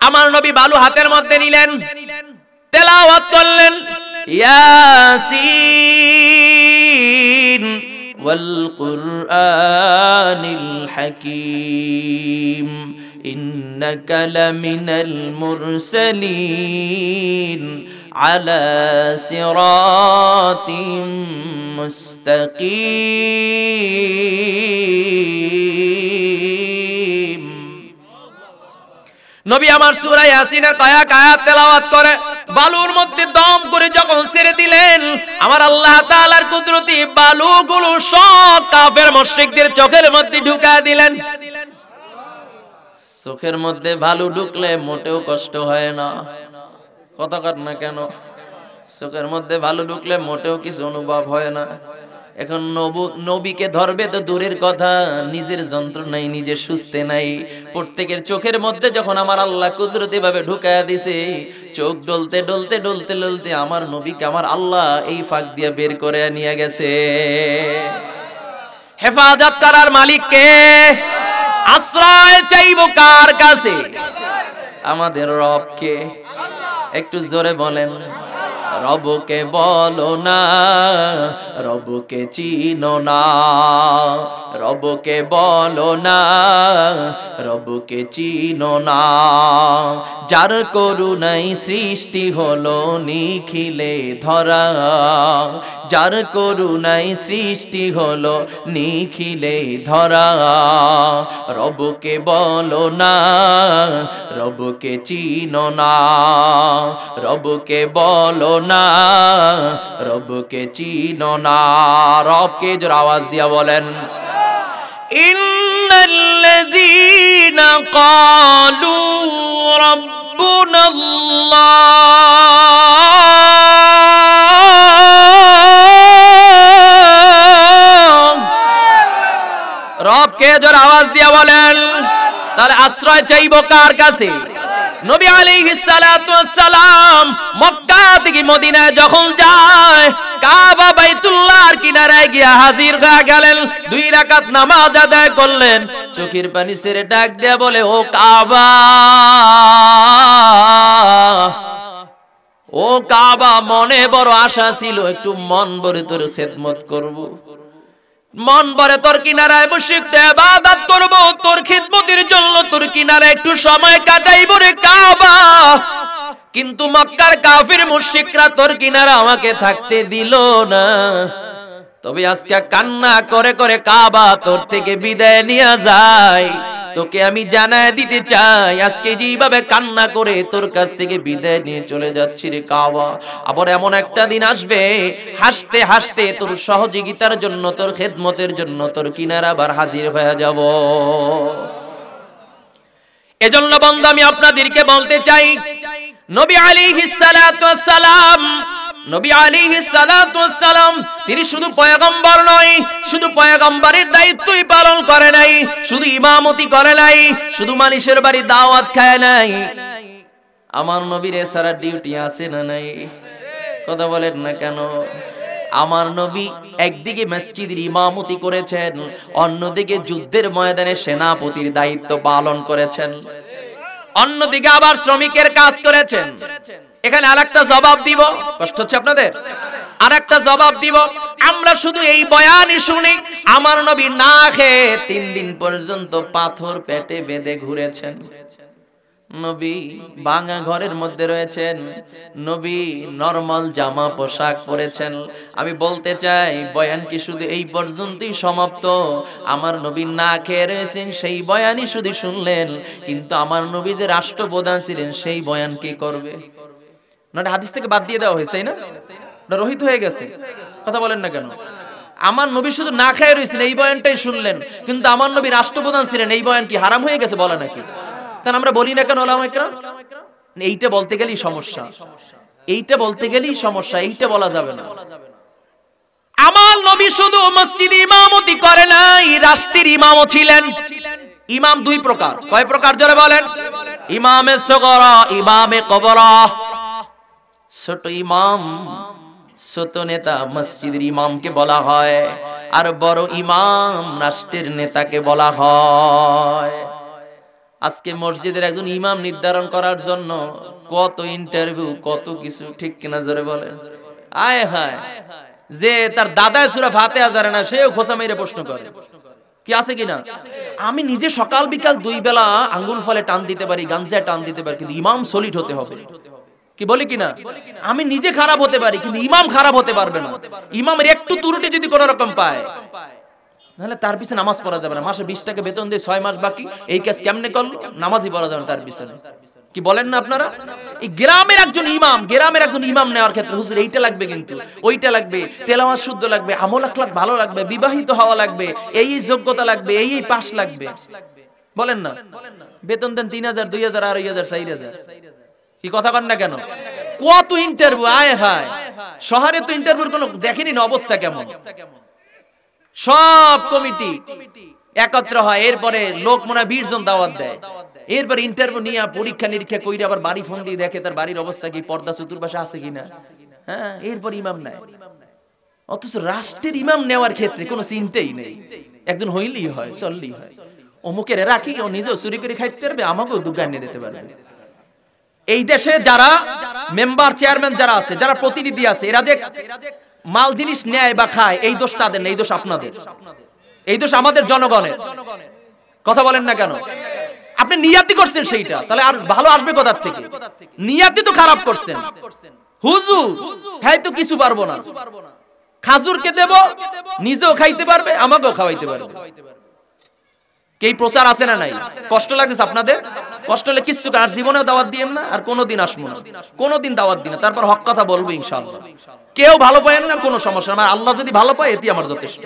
আমার নবী বালু হাতের মধ্যে নিলেন, তেলাওয়াত করলেন, ইয়াসিন ওয়াল কুরআনিল হাকীম ইন্নাকা লামিনাল মুরসালিন আলা সিরাতিম মুস্তাকিম। নবী আমার সূরা ইয়াসিনের কয়েক আয়াত তেলাওয়াত করে বালুর মধ্যে দম করে যখন ছেড়ে দিলেন, আমার আল্লাহ তাআলার কুদরতি বালুগুলো সব কাফের মুশরিকদের চোখের মধ্যে ঢুকা দিলেন। চোখের মধ্যে বালু ঢুকলে মোটেও কষ্ট হয় না, কথা কর না কেন? চোখের মধ্যে বালু ঢুকলে মোটেও কিছু অনুভব হয় না। এখন নবীকে ধরবে তো দূরের কথা, নিজের যন্ত্রণাই নিজে সুস্থে নাই। প্রত্যেকের চোখের মধ্যে যখন আমার আল্লাহ কুদরতি ভাবে ঢুকায়া দিছে, চোখ ডলতে ডলতে ডলতে ডলতে আমার নবীকে আমার আল্লাহ এই ফাঁক দিয়ে বের করে নিয়ে গেছে। হেফাজত করার মালিক কে? আশ্রয় চাইব কার কাছে? আমাদের রবকে। একটু জোরে বলেন, রবকে বলো না, রবকে চিনো না, রবকে বলো না, রবকে চিনো না। যার করুণাই সৃষ্টি হলো নিখিলে ধরা, যার করুণাই সৃষ্টি হলো নিখিলে ধরা। রবকে বলো না, রবকে চিনো না, রবকে বলো না, রবকে চিনো না। রবকে জোর আওয়াজ দিয়া বলেন, ইন্নাল্লাযীনা ক্বালু রাব্বুনাল্লাহ। রবকে জোর আওয়াজ দিয়া বলেন। তাহলে আশ্রয় চাইব কার কাছে? নবী আলাইহিস সালাতু ওয়াস সালাম মক্কা থেকে মদিনায় যখন যায়, কাবা বাইতুল্লাহর কিনারায় গিয়া হাজির হয়ে গেলেন, 2 রাকাত নামাজ আদায় করলেন, চোখের পানি ছেড়ে ডাক দেয়া বলে, ও কাবা, ও কাবা, মনে বড় আশা ছিল একটু মন ভরে তোর খেদমত করব। মন ভরে তোর কিনারায় বসে ইবাদত করব, তোর খিদমতের জন্য তোর কিনারায় একটু সময় কাটাইব রে কাবা। কিন্তু মক্কার কাফির মুশরিকরা তোর কিনারা আমাকে থাকতে দিল না। তবে আজকে কান্না করে করে কাবা তোর থেকে বিদায় নিয়ে যায়। তোকে আমি জানায় দিতে চাই, আজকে যেভাবে কান্না করে তোর কাছ থেকে বিদায় নিয়ে চলে যাচ্ছি রে কাবা, আবার এমন একটা দিন আসবে হাসতে হাসতে তোর সহযোগিতার জন্য, তোর খেদমতের জন্য তোর কিনারা আবার হাজির হয়ে যাব। এজন্য বন্ধু আমি আপনাদেরকে বলতে চাই, নবী আলাইহিস সালাতু ওয়াস সালাম, নবী আলাইহিস সালাতু ওয়াস সালাম তিনি শুধু পয়গম্বর নয়, শুধু পয়গম্বরের দায়িত্বই পালন করে নাই, শুধু ইমামতি করে নাই, শুধু মানুষের বাড়ি দাওয়াত খায় নাই। আমার নবীর সারা ডিউটি আছে না নাই? কথা বলেন না কেন? আমার নবী একদিকে মসজিদের ইমামতি করেছেন, অন্যদিকে যুদ্ধের ময়দানে সেনাপতির দায়িত্ব পালন করেছেন, অন্যদিকে আবার শ্রমিকের কাজ করেছেন। এখানে আরেকটা জবাব দিব, কষ্ট হচ্ছে আপনাদের? আরেকটা জবাব দিব, আমরা শুধু এই বয়ানই শুনি আমার নবী না খেয়ে 3 দিন পর্যন্ত পাথর পেটে বেঁধে ঘুরেছেন, নবী ভাঙা ঘরের মধ্যে রয়েছেন, নবী নরমাল জামা পোশাক পরেছেন। আমি বলতে চাই বয়ান কি শুধু এই পর্যন্তই সমাপ্ত? আমার নবী না খেয়ে রয়েছেন, সেই বয়ানই শুধু শুনলেন, কিন্তু আমার নবী যে রাষ্ট্রপ্রধান ছিলেন সেই বয়ান কি করবে? না হাদিস থেকে বাদ দিয়ে দেওয়া হয়েছে, তাই না? রহিত হয়ে গেছে। কথা বলেন না কেন? আমার নবী শুধু না খেয়ে রয়েছেন, এই বয়ানটাই শুনলেন, কিন্তু আমার নবী রাষ্ট্রপ্রধান ছিলেন, এই বয়ান কি হারাম হয়ে গেছে বলে নাকি? তাহলে আমরা বলি না কেন ওলামা ইকরাম? এইটা বলতে গেলেই সমস্যা, এইটা বলতে গেলেই সমস্যা, এইটা বলা যাবে না। আমার নবী শুধু মসজিদে ইমামতি করে নাই, রাষ্ট্রের ইমামও ছিলেন। ইমাম 2 প্রকার। কয় প্রকার জোরে বলেন? ইমামে সগরা, ইমামে কবরা। ছোট ইমাম, ছোট নেতা মসজিদের ইমামকে বলা হয়, আর বড় ইমাম রাষ্ট্রের নেতাকে বলা হয়। আজকে মসজিদের একজন ইমাম নির্ধারণ করার জন্য কত ইন্টারভিউ, কত কিছু, ঠিক কিনা জোরে বলেন? আয় হায়, যে তার দাদায় সূরা ফাতিহা জানে না সেও খোঁচা মেরে প্রশ্ন করে, কি আছে কিনা? আমি নিজে সকাল বিকাল 2 বেলা আঙ্গুল ফলে টান দিতে পারি, গাঞ্জায় টান দিতে পারি, কিন্তু ইমাম সলিড হতে হবে, কি বলি কিনা? আমি নিজে খারাপ হতে পারি, কিন্তু ইমাম খারাপ হতে পারবে না। ইমামের একটু ত্রুটি যদি কোন রকম পায়, তাহলে তার পিছনে নামাজ পড়া যাবে না। মাসে 20 টাকা বেতন দিয়ে 6 মাস বাকি, এই কাজ কেমনে করলো? নামাজই পড়া যাবে না তার পিছনে। কি বলেন না আপনারা? এই গ্রামের একজন ইমাম, গ্রামের একজন ইমাম নেওয়ার ক্ষেত্রে হুজুর এইটা লাগবে, কিন্তু ওইটা লাগবে, তেলাওয়াত শুদ্ধ লাগবে, আমল আখলাক ভালো লাগবে, বিবাহিত হওয়া লাগবে, এই যোগ্যতা লাগবে, এই পাস লাগবে, বলেন না? বেতন দেন 3000, 2000, 2500, 4000। কি কথা কন না কেন? কত ইন্টারভিউ, আয় হায়। শহরে তো ইন্টারভিউর কোনো দেখেনি না অবস্থা কেমন। সব কমিটি একত্র হয়, এরপরে লোক মনে হয় 20 জন দাওয়াত দেয়, এরপর ইন্টারভিউ নিয়ে পরীক্ষা নিরীক্ষা কইরা আবার বাড়ি ফোন দিয়ে দেখে তার বাড়ির অবস্থা কি, পর্দা চতুর্পাশে আছে কিনা, হ্যাঁ, এরপর ইমাম নেয়। অথচ রাষ্ট্রের ইমাম নেওয়ার ক্ষেত্রে কোনো চিন্তাই নেই, একজন হইলেই হয়, চললেই হয়। অমুকের রাখি, ও নিজেও চুরি করে খাইতে পারবে, আমাকেও দোকান নিয়ে দিতে পারবে। এই দেশে যারা মেম্বার চেয়ারম্যান যারা আছে, যারা প্রতিনিধি আছে, এরা যে মাল জিনিস নেয় বা খায়, এই দোষ তাদের না, এই দোষ আপনাদের, এই দোষ আমাদের জনগণের। কথা বলেন না কেন? আপনি নিয়াতি করছেন সেইটা, তাহলে আর ভালো আসবে কোথা থেকে? নিয়াতি তো খারাপ করছেন। হুজুর হ্যাঁ তো কিছু পারবো না, খাজুরকে দেব, নিজেও খাইতে পারবে, আমাকেও খাওয়াইতে পারবে। এই প্রচার আছে না নাই? কষ্ট লাগছে আপনাদের? কষ্ট হলে কিছু আর জীবনেও দাওয়াত দিয়েন না, আর কোনোদিন আসবো না, কোনোদিন দাওয়াত দিন না, তারপর হক কথা বলবো ইনশাআল্লাহ। কেউ ভালো পায় না, কোনো সমস্যা না, আল্লাহ যদি ভালো পায় এতেই আমার যথেষ্ট।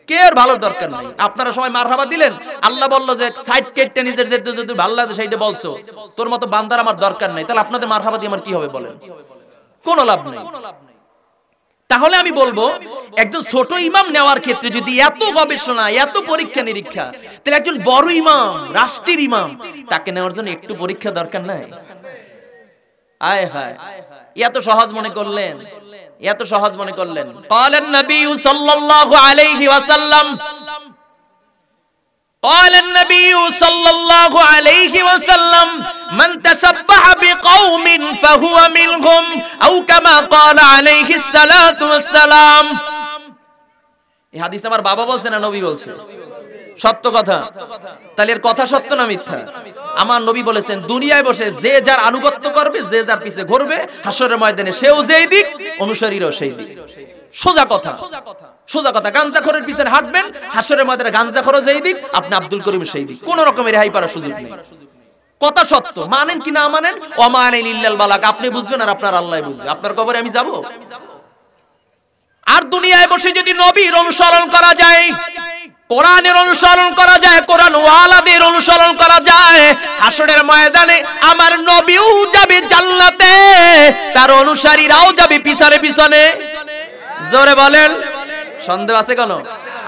কে আর ভালো দরকার নাই। আপনারা সবাই মারহাবা দিলেন, আল্লাহ বললো যে সাইড কেটে নিজের যদি ভালো লাগে সেইটা বলছো, তোর মতো বান্দার আমার দরকার নাই, তাহলে আপনাদের মারহাবা দিয়ে আমার কি হবে বলেন? কোনো লাভ নেই। তাহলে আমি বলবো একজন ছোট ইমাম নেওয়ার ক্ষেত্রে যদি এত গবেষণা, এত পরীক্ষা নিরীক্ষা, তাহলে একজন বড় ইমাম, রাষ্ট্রের ইমাম, তাকে নেওয়ার জন্য একটু পরীক্ষা দরকার নাই? আয় হায়, এত সহজ মনে করলেন, এত সহজ মনে করলেন। ক্বালান নবী সাল্লাল্লাহু আলাইহি ওয়াসাল্লাম, قال النبي صلى الله عليه وسلم من تشبه بقوم فهو منهم أو كما قال عليه الصلاة والسلام। এই হাদিস আমার বাবা বলছে না নবী বলছে? সত্য কথা। তাহলে এর কথা সত্য না মিথ্যা? আমার নবী বলেছেন দুনিয়ায় বসে যে যার আনুগত্য করবে, যে যার পিছে ঘুরবে, হাসরের ময়দানে সেও যেই দিক, অনুসারীরাও সেই দিক। সোজা কথা, সোজা কথা। গাঞ্জাখোরের পিছনে হাঁটবেন, হাসরের ময়দানে গাঞ্জাখোরও যেই দিক, আপনি আব্দুল করিম সেই দিক। কোন রকমের রেহাই পাওয়ার সুযোগ নেই। কথা সত্য, মানেন কি না মানেন, ওয়ামানিল ইল্লাল বালাক, আপনি বুঝবেন আর আপনার আল্লাহ বুঝবে। আপনার কবরে আমি যাব? আর দুনিয়ায় বসে যদি নবীর অনুসরণ করা যায়, কোরআনের অনুসরণ করা যায়, কোরআন ওয়ালাদের অনুসরণ করা যায়, হাসরের ময়দানে আমার নবীও যাবে জান্নাতে, তার অনুসারীরাও যাবে পিছনে পিছনে। জোরে বলেন। সন্দেহ আছে কেন?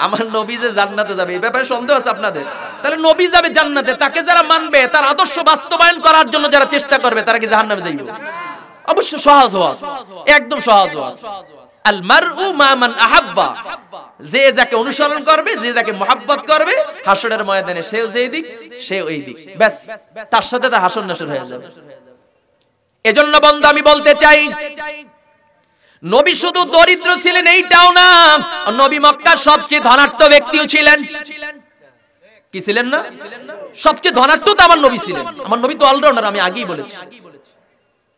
আমার নবী যে জান্নাতে যাবে এই ব্যাপারে সন্দেহ আছে আপনাদের? তাহলে নবী যাবে জান্নাতে, তাকে যারা মানবে, তার আদর্শ বাস্তবায়ন করার জন্য যারা চেষ্টা করবে, তারা কি জাহান্নামে যাইবে? অবশ্য সহজ ওয়াজ, একদম সহজ ওয়াজ। আল মারউ মা মান আহাব্বা, যে যাকে অনুসরণ করবে, যে যাকে মহব্বত করবে, হাসরের ময়দানে সেও যেই দিক, সেও এই দিক। ব্যাস, তার সাথে তার হাসর নাসর হয়ে যাবে। এজন্য বন্ধু আমি বলতে চাই, নবী শুধু দরিদ্র ছিলেন এইটাও না, নবী মক্কার সবচেয়ে ধনাঢ্য ব্যক্তিও ছিলেন। কি ছিলেন না? সবচেয়ে ধনাঢ্য তো আমার নবী ছিলেন। আমার নবী তো অলরাউন্ডার, আমি আগেই বলেছি।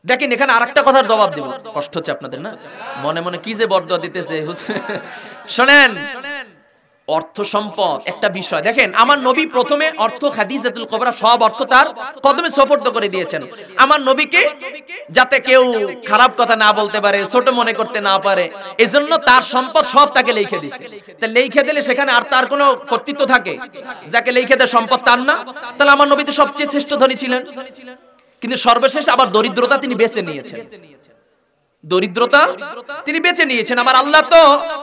দেখেন এখানে আরেকটা কথার জবাব দেব, কষ্ট হচ্ছে আপনাদের না? মনে মনে কি যে বর্দোয়া দিতেছে। শোনেন, অর্থ সম্পদ একটা বিষয়। দেখেন আমার নবী প্রথমে অর্থ খাদিজাতুল কুবরা সব অর্থ তার কদমে সুপর্দ করে দিয়েছেন। আমার নবীকে যাতে কেউ খারাপ কথা না বলতে পারে, ছোট মনে করতে না পারে, এজন্য তার সম্পদ সব তাকে লিখে দিয়েছে। তা লিখে দিলে সেখানে আর তার কোনো কর্তৃত্ব থাকে? যাকে লিখে দেয় সম্পদ তার না? তাহলে আমার নবী তো সবচেয়ে শ্রেষ্ঠ ধনী ছিলেন। কিন্তু সর্বশেষ আবার দরিদ্রতা তিনি বেছে নিয়েছেন। দরিদ্রতা তিনি বেছে নিয়েছেন। আমার আল্লাহ তো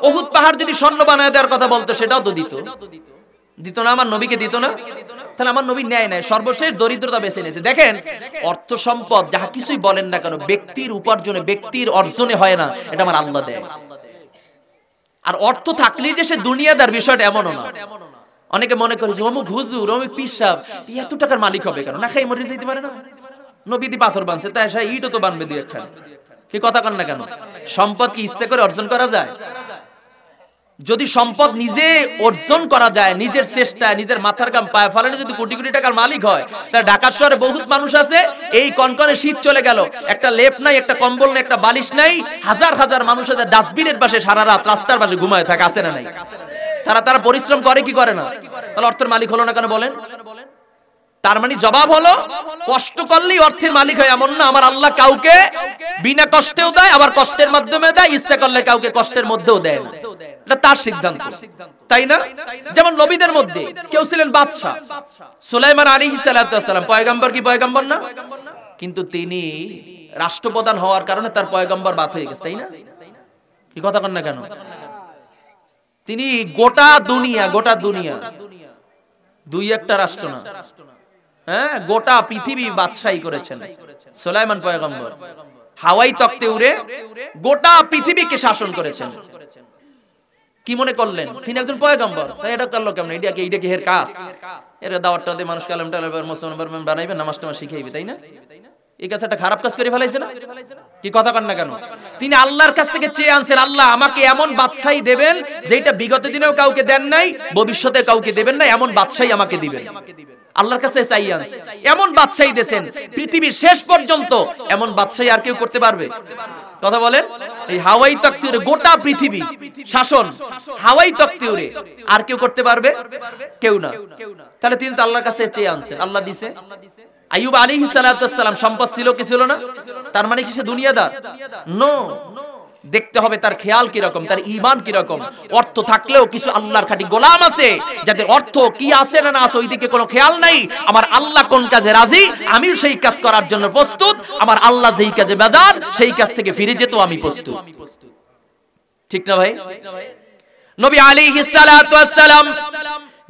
উহুদ পাহাড় যদি স্বর্ণ বানায় দেওয়ার কথা বলতো, সেটাও তো দিত না, আমার নবীকে দিত না। তাহলে আমার নবী ন্যায় নাই, সর্বশেষ দরিদ্রতা বেছে নিয়েছে। দেখেন অর্থ সম্পদ যাহা কিছুই বলেন না কেন, ব্যক্তির উপার্জনে, ব্যক্তির অর্জনে হয় না, এটা আমার আল্লাহ দেয়। আর অর্থ থাকলেই যে সে দুনিয়াদার, বিষয়টা এমনও না। অনেকে মনে করে যে অমুক হুজুর, অমুক পীর সাহেব এত টাকার মালিক হবে কেন? না খাই মরে যেতে পারে না? নবী দি পাথর বানছে, তাই সে ইটও তো বানবে দুই একখান। কি কথা কন না কেন? সম্পদ কি ইচ্ছে করে অর্জন করা যায়? যদি সম্পদ নিজে অর্জন করা যায়, নিজের চেষ্টায়, নিজের মাথার ঘাম পায়ে ফেলে যদি কোটি কোটি টাকার মালিক হয়, তাহলে ঢাকার শহরে বহুত মানুষ আছে, এই কনকনে শীত চলে গেল, একটা লেপ নাই, একটা কম্বল নাই, একটা বালিশ নাই, হাজার হাজার মানুষ আছে ডাস্টবিনের পাশে সারা রাত রাস্তার পাশে ঘুমায় থাকে, আছে না নাই? তারা পরিশ্রম করে কি করে না? তাহলে অর্থের মালিক হলো না কেন বলেন? তার মানে জবাব হলো, কষ্ট করলেই অর্থের মালিক হয় এমন না। আমার আল্লাহ কাউকে বিনা কষ্টেও দেয়, আবার কষ্টের মাধ্যমে দেয়, ইচ্ছা করলে কাউকে কষ্টের মধ্যেও দেয় না। এটা তার সিদ্ধান্ত, তাই না? যেমন নবীদের মধ্যে কেউ ছিলেন বাদশা, সুলাইমান আলাইহিস সালাতু ওয়াস সালাম, পয়গম্বর কি পয়গম্বর না? কিন্তু তিনি রাষ্ট্রপ্রধান হওয়ার কারণে তার পয়গম্বর বাদ হয়ে গেছে, তাই না? কি কথা কন না কেন? তিনি গোটা দুনিয়া, দুই একটা রাষ্ট্র না, হ্যাঁ, গোটা পৃথিবী বাদশাহী করেছেন সুলাইমান পয়গম্বর। হাওয়াই তক্তে উড়ে গোটা পৃথিবীকে শাসন করেছেন। কি মনে করলেন তিনি একজন পয়গম্বর? তাই এটা করলো কেমন? এটা কি এর কাজ? এর দাওয়াতটা দিয়ে মানুষ কালাম টালাম মুসলমান বানাইবে, নামাজ টামাজ শিখাইবে, তাই না? এই কাছে একটা খারাপ কাজ করে ফেলাইছে না? কি কথা কন না কেন? তিনি আল্লাহর কাছ থেকে চেয়ে আনছেন, আল্লাহ আমাকে এমন বাদশাহী দেবেন যেটা বিগত দিনেও কাউকে দেন নাই, ভবিষ্যতে কাউকে দেবেন না, এমন বাদশাহী আমাকে দিবেন। আল্লাহর কাছে চাই আনছে, এমন বাদশাহী দেন পৃথিবীর শেষ পর্যন্ত, এমন বাদশাহী আর কেউ করতে পারবে? কথা বলেন। এই হাওয়াই তক্তে উড়ে গোটা পৃথিবী শাসন, হাওয়াই তক্তে উড়ে আর কেউ করতে পারবে? কেউ না। তাহলে তিনি তো আল্লাহর কাছে চেয়ে আনছেন, আল্লাহ দিছে। আইয়ুব আলাইহিস সালাতু ওয়াস সালাম সম্পদ ছিল কি ছিল না? তার মানে কি সে দুনিয়াদার? নো। দেখতে হবে তার খেয়াল কি রকম, তার ঈমান কি রকম। অর্থ থাকলেও কিছু আল্লাহর খাঁটি গোলাম আছে যাদের অর্থ কি আছে না না আছে ওইদিকে কোনো খেয়াল নাই। আমার আল্লাহ কোন কাজে রাজি, আমিও সেই কাজ করার জন্য প্রস্তুত। আমার আল্লাহ যেই কাজে বেজার, সেই কাজ থেকে ফিরে যেতেও আমি প্রস্তুত। ঠিক না ভাই? নবী আলাইহিস সালাতু ওয়াস সালাম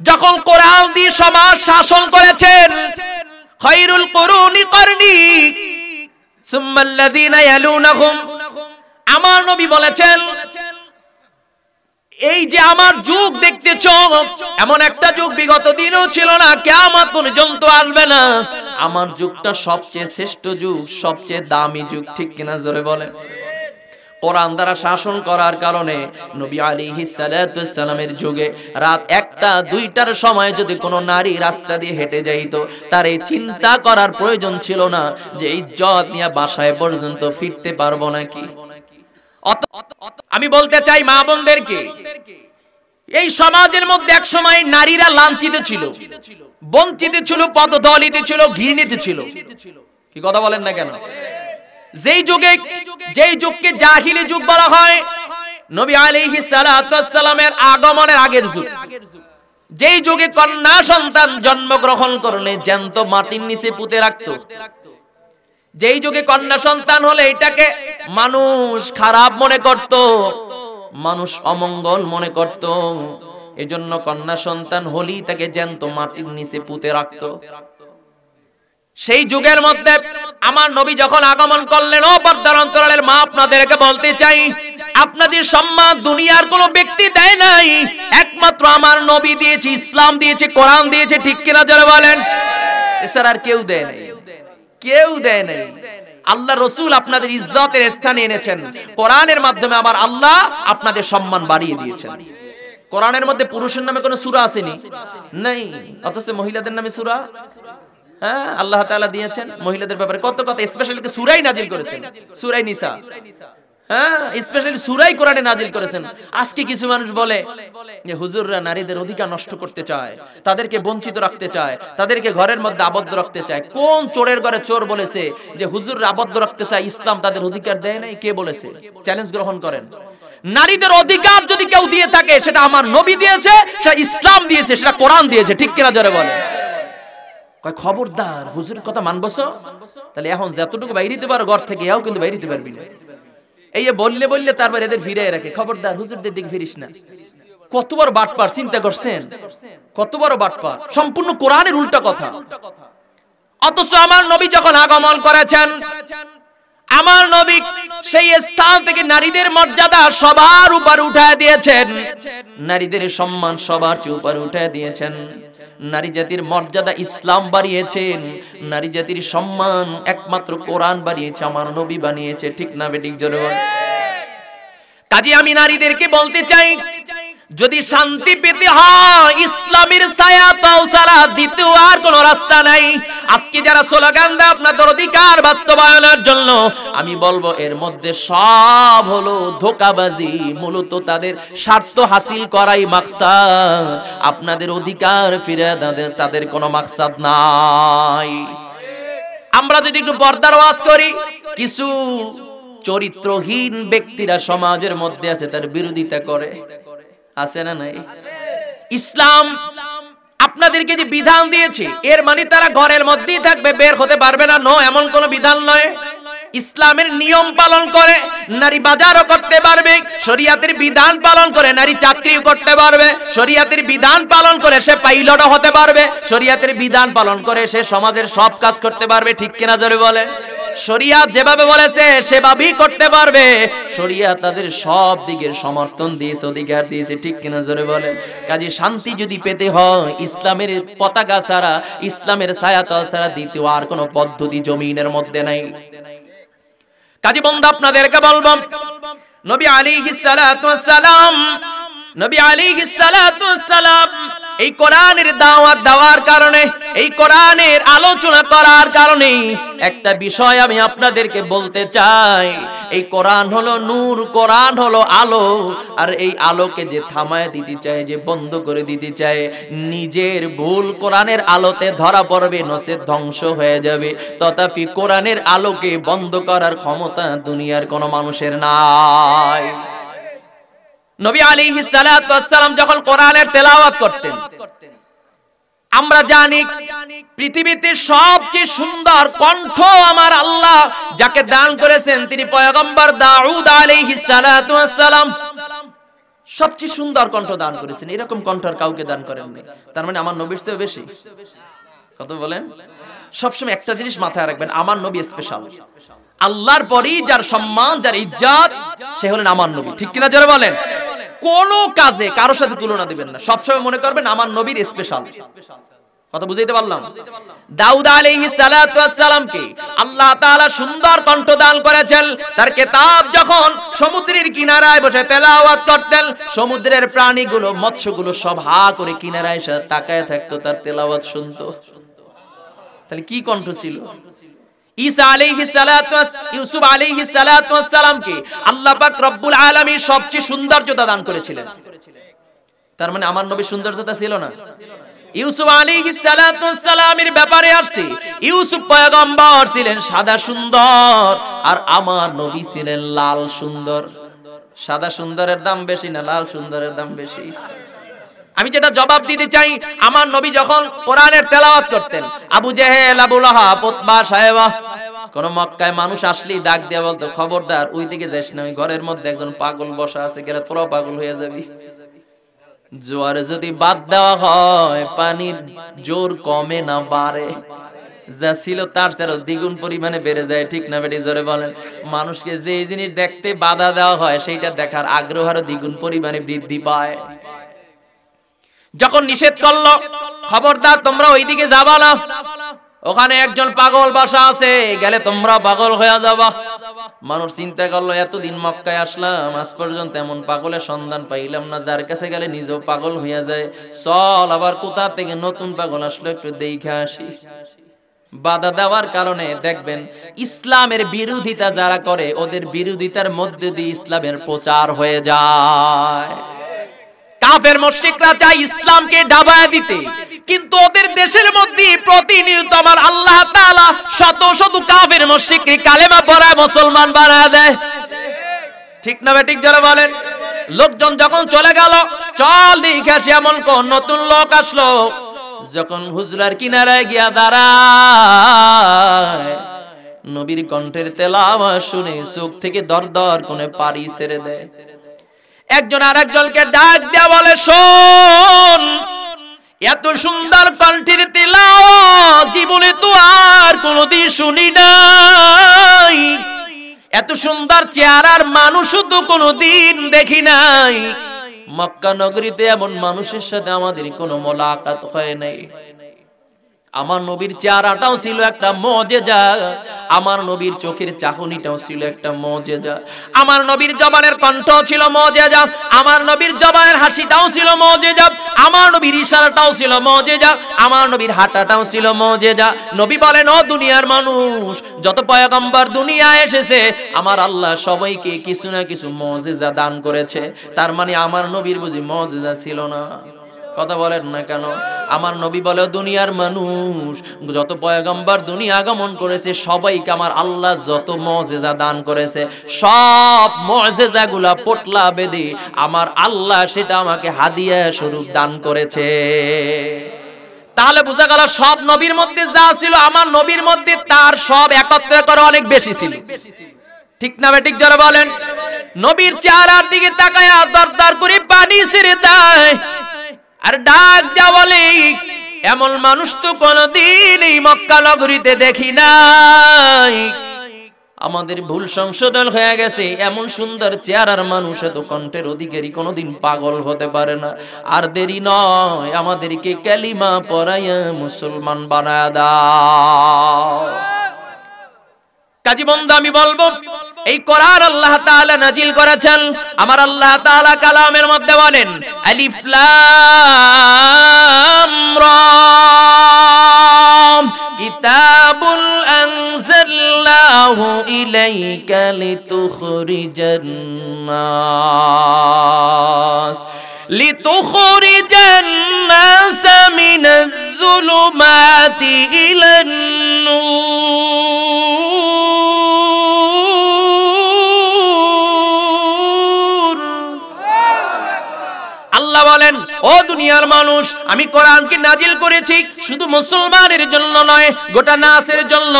যখন কোরআন দিয়ে সমাজ শাসন করেছেন, খায়রুল কুরুনি করনি সুম্মাল্লাযীনা ইয়ালুনাহুম, আমার নবী বলেছেন এই যে আমার যুগ দেখতেছো, এমন একটা যুগ বিগত দিনও ছিল না, কিয়ামত পর্যন্ত আসবে না। আমার যুগটা সবচেয়ে শ্রেষ্ঠ যুগ, সবচেয়ে দামি যুগ। ঠিক কিনা জোরে বলেন। কোরআন দ্বারা শাসন করার কারণে নবী আলাইহিস সালাতু ওয়াসসালামের যুগে রাত 1টা 2টার সময় যদি কোনো নারী রাস্তা দিয়ে হেঁটে যাইতো, তার এই চিন্তা করার প্রয়োজন ছিল না যে ইজ্জত নিয়ে বাসায় পর্যন্ত ফিরতে পারবো নাকি। আমি বলতে চাই মা বোনদেরকে, এই সমাজের মধ্যে এক সময় নারীরা লাঞ্ছিত ছিল, বঞ্চিত ছিল, পদদলিত ছিল, ঘৃণিত ছিল। কি কথা বলেন না কেন? যেই যুগকে জাহিলি যুগ বলা হয়, নবী আলাইহিস সালাতু ওয়াসসালামের আগমনের আগের যুগ। যেই যুগে কন্যা সন্তান জন্মগ্রহণ করলে জ্যান্ত মাটির নিচে পুঁতে রাখত। যেই যুগে কন্যা সন্তান হলে এটাকে মানুষ খারাপ মনে করত, মানুষ অমঙ্গল মনে করত। এজন্য কন্যা সন্তান হলেই তাকে জ্যান্ত মাটির নিচে পুঁতে রাখত। সেই যুগের মধ্যে আমার নবী যখন আগমন করলেন, ও পর্দার অন্তরালের মা, আপনাদেরকে বলতে চাই, আপনাদের সম্মান দুনিয়ার কোনো ব্যক্তি দেয় নাই, একমাত্র আমার নবী দিয়েছে, ইসলাম দিয়েছে, কোরআন দিয়েছে। ঠিক কিনা যারা বলেন? এছাড়া আর কেউ দেয় নাই, কেউ দেয় নাই। আল্লাহ রসুল আপনাদের ইজ্জতের স্থানে এনেছেন। কোরআনের মাধ্যমে আমার আল্লাহ আপনাদের সম্মান বাড়িয়ে দিয়েছেন। কোরআনের মধ্যে পুরুষের নামে কোনো সূরা আসেনি, নাই, অথচ মহিলাদের নামে সূরা হ্যাঁ আল্লাহ তাআলা দিয়েছেন। মহিলাদের ব্যাপারে কত কথা স্পেশালি সূরাই নাজিল করেছেন, সূরা নিসা। হ্যাঁ, স্পেশালি সূরাই কোরআনে নাজিল করেছেন। আজকে কিছু মানুষ বলে যে হুজুররা নারীদের অধিকার নষ্ট করতে চায়, তাদেরকে বঞ্চিত রাখতে চায়, তাদেরকে ঘরের মধ্যে আবদ্ধ রাখতে চায়। কোন চোরের ঘরে চোর বলেছে যে হুজুররা আবদ্ধ রাখতে চায়? ইসলাম তাদের অধিকার দেয় নাই। কে বলেছে? চ্যালেঞ্জ গ্রহণ করেন। নারীদের অধিকার যদি কেউ দিয়ে থাকে, সেটা আমার নবী দিয়েছে, সেটা ইসলাম দিয়েছে, সেটা কোরআন দিয়েছে। ঠিক কিনা জোরে বলে? কয় খবরদার, হুজুরের কথা মানবছো? তাহলে এখন যতটুকু বাইরে দিতে পারো ঘর থেকে, এও কিন্তু বাইরে দিতে পারবি না। এই বললে বললে তারপর এদের ফিরে রাখে, খবরদার হুজুরদের দিকে ফিরিস না। কত বড় বাটপার, চিন্তা করছেন? কত বড় বাটপার, সম্পূর্ণ কোরআনের উল্টা কথা। অথচ আমার নবী যখন আগমন করেছেন, আমার নবী সেই স্থান থেকে নারীদের মর্যাদা সবার উপর উঠায় দিয়েছেন, নারীদের সম্মান সবার উপর উঠায় দিয়েছেন। নারী জাতির মর্যাদা ইসলাম বাড়িয়েছেন, নারী জাতির সম্মান একমাত্র কোরআন বাড়িয়েছে, আমার নবী বানিয়েছে। ঠিক না বেঠিক জোরে বল? কাজে আমি নারীদেরকে বলতে চাই, যদি শান্তি পেতে হয় ইসলামের ছায়া তল ছাড়া দ্বিতীয় আর কোনো রাস্তা নাই। আজকে যারা স্লোগান দেয় আপনাদের অধিকার বাস্তবায়নের জন্য, আমি বলবো এর মধ্যে সব হলো ধোঁকাবাজি। মূলত তাদের স্বার্থ হাসিল করাই মাকসাদ, আপনাদের অধিকার ফিরে তাদের কোনো মাকসাদ নাই। আমরা যদি একটু পর্দার ওয়াজ করি, কিছু চরিত্রহীন ব্যক্তিরা সমাজের মধ্যে আছে, তার বিরোধিতা করে, আছে না নাই? ইসলাম আপনাদেরকে যে বিধান দিয়েছে, এর মানে তারা ঘরের মধ্যেই থাকবে, বের হতে পারবে না, নো, এমন কোন বিধান নয়। ইসলামের নিয়ম পালন করে নারী বাজারও করতে পারবে, শরিয়াতের বিধান পালন করে নারী চাকরিও করতে পারবে, শরিয়াতের বিধান পালন করে সে পাইলটও হতে পারবে, শরিয়াতের বিধান পালন করে সে সমাজের সব কাজ করতে পারবে। ঠিক কিনা জোরে বলে? শরিয়াত যেভাবে বলেছে সেভাবেই করতে পারবে। শরিয়াত তাদের সব দিকের সমর্থন দিয়েছে, অধিকার দিয়েছে। ঠিক কিনা জোরে বলেন? কাজে শান্তি যদি পেতে হয়, ইসলামের পতাকা ছাড়া, ইসলামের ছায়াতল ছাড়া দ্বিতীয় আর কোনো পদ্ধতি জমিনের মধ্যে নাই। কাজী বন্ধু, আপনাদেরকে বলবো, নবী আলাইহিস সালাতু ওয়াস সালাম, নবী আলাইহিস সালাতু ওয়াস সালাম এই কোরআনের দাওয়াত দেওয়ার কারণে, এই কোরআনের আলোচনা করার কারণে একটা বিষয় আমি আপনাদেরকে বলতে চাই। এই কোরআন হলো নূর, কোরআন হলো আলো। আর এই আলোকে যে থামায় দিতে চায়, যে বন্ধ করে দিতে চায়, নিজের ভুল কোরআনের আলোতে ধরা পড়বে, নচেৎ ধ্বংস হয়ে যাবে। তথাপি কোরআনের আলোকে বন্ধ করার ক্ষমতা দুনিয়ার কোনো মানুষের নাই। নবী আলাইহিস সালাতু ওয়াস সালাম যখন কোরআনের তেলাওয়াত করতেন, আমরা জানি পৃথিবীতে সবচেয়ে সুন্দর কণ্ঠ আমার আল্লাহ যাকে দান করেছেন, তিনি পয়গম্বর দাউদ আলাইহিস সালাতু ওয়াস সালাম। সবচেয়ে সুন্দর কণ্ঠ দান করেছেন, এরকম কণ্ঠ আর কাউকে দান করেননি। তার মানে আমার নবীর চেয়ে বেশি। কত বলেন? সবসময় একটা জিনিস মাথায় রাখবেন, আমার নবী স্পেশাল। আল্লাহর পরেই যার সম্মান, যার ইজ্জত, সে হলেন আমার নবী। ঠিক কিনা যারা বলেন? কোন কাজে কারোর সাথে তুলনা দিবেন না, সবসময় মনে করবেন আমার নবীর স্পেশাল। কথা বুঝাইতে পারলাম? দাউদ আলাইহিস সালাতু ওয়াস সালামকে আল্লাহ তাআলা সুন্দর কণ্ঠ দান করেছেন। তার কিতাব যখন সমুদ্রের কিনারায় বসে তেলাওয়াত করতেন, সমুদ্রের প্রাণীগুলো, মৎস্যগুলো সব হা করে কিনারায় এসে তাকায় থাকতো, তার তেলাওয়াত শুনতো। তাহলে কি কণ্ঠ ছিল! ঈসা আলাইহিস সালাতু ইউসুফ আলাইহিস সালাতু ওয়াস সালামকে আল্লাহ পাক রব্বুল আলামিন সবচেয়ে সৌন্দর্যতা দান করেছিলেন। তার মানে আমার নবী সৌন্দর্যতা ছিল না? ইউসুফ আলাইহিস সালাতু ওয়াস সালামের ব্যাপারে আসছে, ইউসুফ পয়গম্বর ছিলেন সাদা সুন্দর, আর আমার নবী ছিলেন লাল সুন্দর। সাদা সুন্দরের দাম বেশি না লাল সুন্দরের দাম বেশি? আমি যেটা জবাব দিতে চাই, আমার নবী যখন কোরআনের তেলাওয়াত করতেন, আবু জেহেল, আবু লাহাব, উতবা, সাহেবা, কোন মক্কায় মানুষ আসলেই ডাক দিয়ে বলতো, খবরদার ওই দিকে যাস না, ওই ঘরের মধ্যে একজন পাগল বসা আছে, গেলে তোরাও পাগল হয়ে যাবি। জোয়ারে যদি বাদ দেওয়া হয়, পানির জোর কমে না বাড়ে, যা ছিল তার চেয়ে দ্বিগুণ পরিমাণে বেড়ে যায়। ঠিক না বেটি? জোরে বলেন। মানুষকে যে জিনিস দেখতে বাধা দেওয়া হয়, সেইটা দেখার আগ্রহ আরো দ্বিগুণ পরিমাণে বৃদ্ধি পায়। যখন নিষেধ করলো, খবরদার তোমরা ওইদিকে যাবা না, ওখানে একজন পাগল বসা আছে, গেলে তোমরা পাগল হয়ে যাবা। মানুষ চিন্তা করলো, এতদিন মক্কায় আসলাম, আজ পর্যন্ত এমন পাগলের সন্ধান পাইলাম না, যার কাছে গেলে নিজেও পাগল হইয়া যায়। চল আবার কোথা থেকে নতুন পাগল আসলো, একটু দেখে আসি। বাধা দেওয়ার কারণে দেখবেন ইসলামের বিরোধিতা যারা করে, ওদের বিরোধিতার মধ্যে দিয়ে ইসলামের প্রচার হয়ে যায়। কাফের মুশরিকরা চায় ইসলামকে ডাবায় দিতে, কিন্তু ওদের দেশের মধ্যে প্রতিনিয়ত আমার আল্লাহ তাআলা শত শত কাফের মুশরিককে কালেমা পড়ায় মুসলমান বানায় দেয়। ঠিক না বেঠিক? যারা বলেন। লোকজন যখন চলে গেল, চল দেখে আসি, এমন কোন নতুন লোক আসলো। যখন হুজরার কিনারায় গিয়া দাঁড়ায়, নবীর কণ্ঠের তেলাওয়াত শুনে চোখ থেকে দরদর করে পানি ছেড়ে দেয়। একজন আরেকজনকে ডাক দেয়া বলে, শোন, এত সুন্দর কণ্ঠের তেলাওয়াত জীবনে তো আর কোনোদিন শুনি নাই, এত সুন্দর চেহারার মানুষও তো কোনোদিন দেখি নাই। মক্কা নগরীতে এমন মানুষের সাথে আমাদের কোনো মোলাকাত হয় নাই। আমার নবীর চেহারাটাও ছিল একটা মুজিজা, আমার নবীর চোখের চাহনিটাও ছিল একটা মুজিজা, আমার নবীর জবানের কণ্ঠ ছিল মুজিজা, আমার নবীর জবানের হাসিটাও ছিল মুজিজা, আমার নবীর ইশারাটাও ছিল মুজিজা, আমার নবীর হাঁটাটাও ছিল মুজিজা। নবী বলেন, ও দুনিয়ার মানুষ, যত পয়গম্বর দুনিয়ায় এসেছে, আমার আল্লাহ সবাইকে কিছু না কিছু মুজিজা দান করেছে। তার মানে আমার নবীর বুঝি মুজিজা ছিল না? কথা বলেন না কেন? আমার নবী বলে, দুনিয়ার মানুষ, যত পয়গম্বর দুনিয়া আগমন করেছে, সবাইকে আমার আল্লাহ যত মুজিজা দান করেছে, সব মুজিজাগুলা পোটলা বেঁধে আমার আল্লাহ সেটা আমাকে হাদিয়া স্বরূপ দান করেছে। তাহলে বোঝা গেল, সব নবীর মধ্যে যা ছিল, আমার নবীর মধ্যে তার সব একত্রে করে অনেক বেশি ছিল। ঠিক না বেঠিক? যারা বলেন। নবীর চেহারার দিকে তাকায়া দরদর করে পানি ছেড়ে দেয়, আর ডাক দেয়া বলে, এমন মানুষ তো কোনদিন এই মক্কা নগরীতে দেখি নাই। আমাদের ভুল সংশোধন হয়ে গেছে, এমন সুন্দর চেহারার মানুষ এত কণ্ঠের অধিকারী কোনদিন পাগল হতে পারে না। আর দেরি নয়, আমাদেরকে কালিমা পড়াইয়া মুসলমান বানায়া দাও। কাজী বন্ধু, আমি বলবো, এই কোরআন আল্লাহ তাআলা নাজিল করেছেন। আমার আল্লাহ তাআলা কালামের মধ্যে বলেন, আলিফ লাম রা, কিতাবুল আনজালনাহু ইলাইকা লিতুখরিজান নাস মিনাজ যুলুমাতি ইলান নূর। আল্লাহ বলেন, ও দুনিয়ার মানুষ, আমি কোরআনকে নাজিল করেছি শুধু মুসলমানের জন্য নয়, গোটা নাসের জন্য,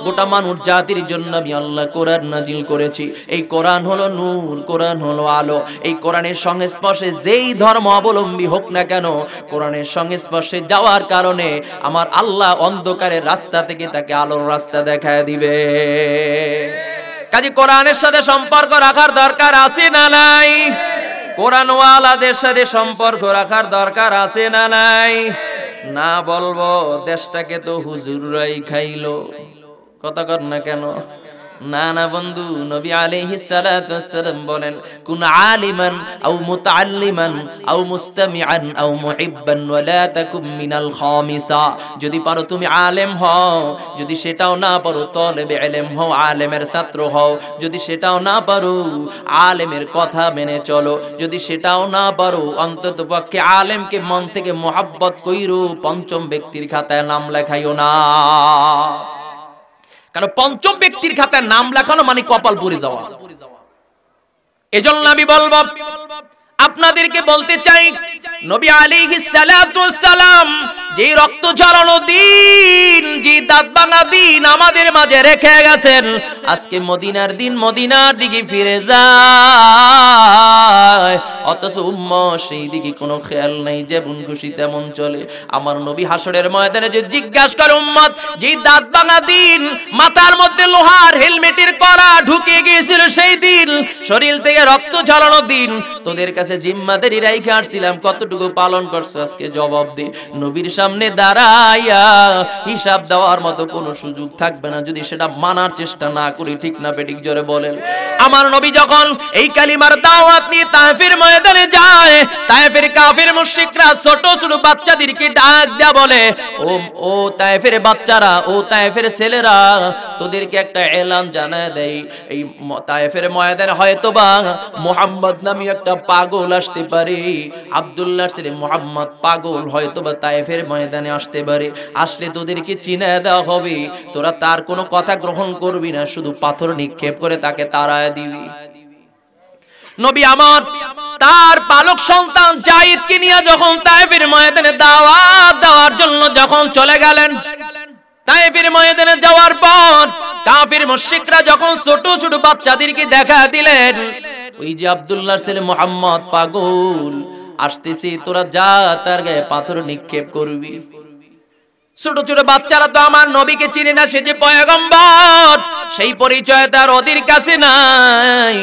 গোটা মানুষ জাতির জন্য আমি আল্লাহ কোরআন নাজিল করেছি। এই কোরআন হলো নূর, কোরআন হলো আলো। এই কোরআনের সংস্পর্শে যেই ধর্ম অবলম্বী হোক না কেন, কোরআনের সংস্পর্শে যাওয়ার কারণে আমার আল্লাহ অন্ধকারের রাস্তা থেকে তাকে আলোর রাস্তা দেখায় দিবে। কাজে কোরআনের সাথে সম্পর্ক রাখার দরকার আছে না নাই? কোরআনওয়ালাদের সাথে সম্পর্ক রাখার দরকার আছে না নাই? না বলবো দেশটাকে তো হুজুররাই খাইলো, কথা কর না কেন? না না বন্ধু, নবী আলাইহিস সালাতু ওয়াসসালাম বলেন কুন আলিমান আও মুতাআল্লিমান আও মুস্তামিআন আও মুহিব্বান ওয়া লা তাকুম মিনাল খামিসা। যদি পারো তুমি আলেম হও, যদি সেটাও না পারো তলেবে ইলম হও, আলেমের ছাত্র হও। যদি সেটাও না পারো আলেমের কথা মেনে চলো। যদি সেটাও না পারো অন্ততপক্ষে আলেমকে মন থেকে মোহাব্বত কইরো, পঞ্চম ব্যক্তির খাতায় নাম লেখাইও না। কারণ পঞ্চম ব্যক্তির খাতায় নাম লেখানো মানে কপাল পুড়ে যাওয়া। এজন্য আমি বলবো, আপনাদেরকে বলতে চাই, নবী আলাইহিস সালাতু ওয়াসসালাম যে রক্ত ঝরানো দিন, যে দাঁত ভাঙা দিন আমাদের মাঝে রেখে গেছেন, আজকে মদিনার দিন মদিনার দিকে ফিরে যায়, অথচ উম্মত সেই দিকে কোনো খেয়াল নাই, যেমন খুশি তেমন চলে। আমার নবী হাসরের ময়দানে যে জিজ্ঞাসা করে, উম্মত যে দাঁত ভাঙা দিন, মাথার মধ্যে লোহার হেলমেটের কড়া ঢুকে গিয়েছিল সেই দিন, শরীর থেকে রক্ত ঝরানো দিন, তোদের কাছে জিম্মাদারি রাইখে আসছিলাম, কতটুকু পালন করছো আজকে জবাব দে। নবীর সামনে দাঁড়াইয়া হিসাব দেওয়ার মতো কোনো সুযোগ থাকবে না যদি সেটা মানার চেষ্টা না করি, ঠিক না বেঠিক জোরে বলেন। আমার নবী যখন এই কালিমার দাওয়াত নিয়ে তায়েফের ময়দানে যায়, তায়েফের কাফির মুশরিকরা ছোট ছোট বাচ্চাদেরকে ডাক দেয়া বলে, ও তায়েফের বাচ্চারা, ও তায়েফের ছেলেরা, তোদেরকে একটা এলান জানায় দেই, এই তায়েফের ময়দানে হয়তোবা মুহাম্মদ নামে একটা পাগল আসতে পারে, আব্দুল্লাহর ছেলে মুহাম্মদ পাগল, হয়তোবা তায়েফের ময়দানে আসতে পারে, আসলে তোদেরকে চিনায় দেওয়া হবে, তোরা তার কোনো কথা গ্রহণ করবি না, শুধু পাথর নিক্ষেপ করে তাকে তাড়ায় দিবি। নবী আমার তার পালক সন্তান যায়েদকে নিয়ে যখন তায়েফের ময়দানে দাওয়াত দেওয়ার জন্য যখন চলে গেলেন, তায়েফের ময়দানে যাওয়ার পর কাফির মুশরিকরা যখন ছোট ছোট বাচ্চাদেরকে দেখা দিলেন, ওই যে আব্দুল্লাহর ছেলে মুহাম্মদ পাগল আসতেছে, তোরা যা তার গায়ে পাথর নিক্ষেপ করবি। ছোট ছোট বাচ্চারা তো আমার নবীকে চিনে না, সে যে পয়গম্বর, সেই পরিচয় তার ওদের কাছে নাই।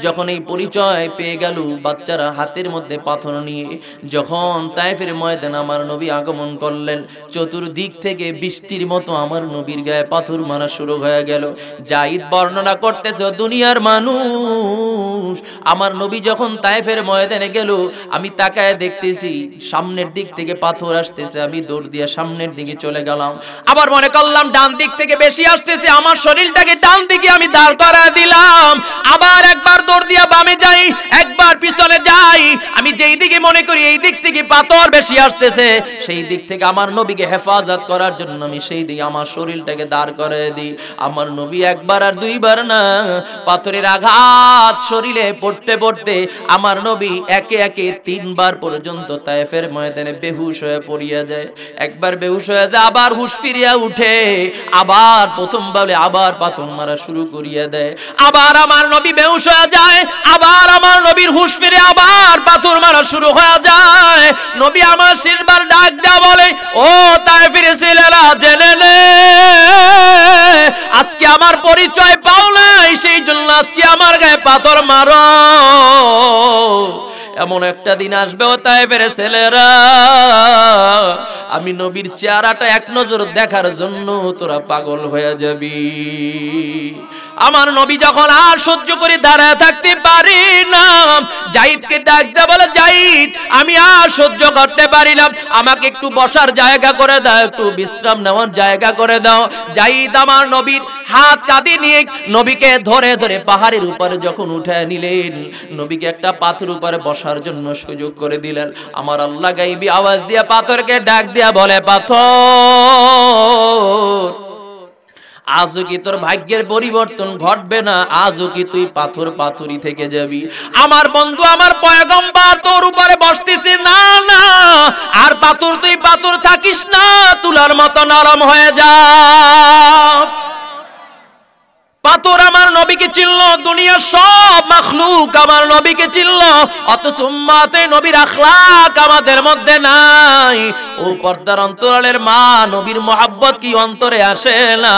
যখন এই পরিচয় পেয়ে গেল, বাচ্চারা হাতের মধ্যে পাথর নিয়ে যখন তায়েফের ময়দানে আমার নবী আগমন করলেন, চতুর্দিক থেকে বৃষ্টির মতো আমার নবীর গায়ে পাথর মারা শুরু হয়ে গেল। যায়েদ বর্ণনা করতেছে, দুনিয়ার মানুষ, আমার নবী যখন তায়েফের ময়দানে গেল, আমি তাকায় দেখতেছি সামনের দিক থেকে পাথর আসতেছে, আমি দৌড় দিয়ে সামনের দিকে চলে গেলাম। আবার মনে করলাম ডান দিক থেকে বেশি আসতেছে, আমার শরীরটাকে ডান দিকে আমি দাঁড় করায় দিলাম। আবার একবার দৌড় দিয়া বামে যাই, একবার পিছনে যাই, আমি যেই দিকে মনে করি এই দিক থেকে পাথর বেশি আসতেছে, সেই দিক থেকে আমার নবীকে হেফাজত করার জন্য আমি সেই দিকে আমার শরীরটাকে দাঁড় করে দিই। আমার নবী একবার আর দুইবার না, পাথরের আঘাত শরীরে পড়তে পড়তে আমার নবী একে একে তিনবার পর্যন্ত তায়েফের ময়দানে বেহুশ হয়ে পড়িয়া যায়। একবার বেহুশ হয়ে যায়, আবার হুশ ফিরিয়া উঠে, আবার প্রথমবার আবার পাথর মারা শুরু করিয়া দেয়, আবার আমার নবী বেহুশ হয়ে যায়, আবার আমার নবীর হুশ ফিরে আবার পাথর মারা শুরু হয়ে যায়। নবী আমার শেষবার ডাক দেয়া বলে, ও তায়েফের ছেলেরা, জেনে নে আজকে আমার পরিচয় পাও নাই, সেই জন্য আজকে আমার গায়ে পাথর মারো। এমন একটা দিন আসবে ও তায়েফের ছেলেরা, আমি নবীর চেহারাটা এক নজর দেখার জন্য তোরা পাগল হয়ে যাবি। আমার নবী যখন আর সহ্য করে দাঁড়ায় থাকতে পারি না, যায়েদকে ডাক দেয়া বলে, যায়েদ আমি আর সহ্য করতে পারি না, আমাকে একটু বসার জায়গা করে দাও, একটু বিশ্রাম নেওয়ার জায়গা করে দাও। যায়েদ আমার নবীর হাত কাঁধে নিয়ে নবীকে ধরে ধরে পাহাড়ের উপরে যখন উঠায় নিলেন, নবীকে একটা পাথর উপরে বসার জন্য সুযোগ করে দিলেন। আমার আল্লাহ গাইবি আওয়াজ দিয়ে পাথরকে ডাক দিয়া বলে, পাথর আজও কি তোর ভাগ্যের পরিবর্তন ঘটবে না? আজও কি তুই পাথর পাথরই থেকে যাবি? আমার বন্ধু, আমার পয়গম্বর তোর উপরে বসতেছে, না না আর পাথর তুই পাথর থাকিস না, তুলার মতো নরম হয়ে যা। পাথর আমার নবীকে চিনল, দুনিয়ার সব মাখলুক আমার নবীকে চিনল, অথচ উম্মতে নবীর আখলাক আমাদের মধ্যে নাই। ও পর্দার অন্তরালের মা, নবীর মোহাব্বত কি অন্তরে আসে না?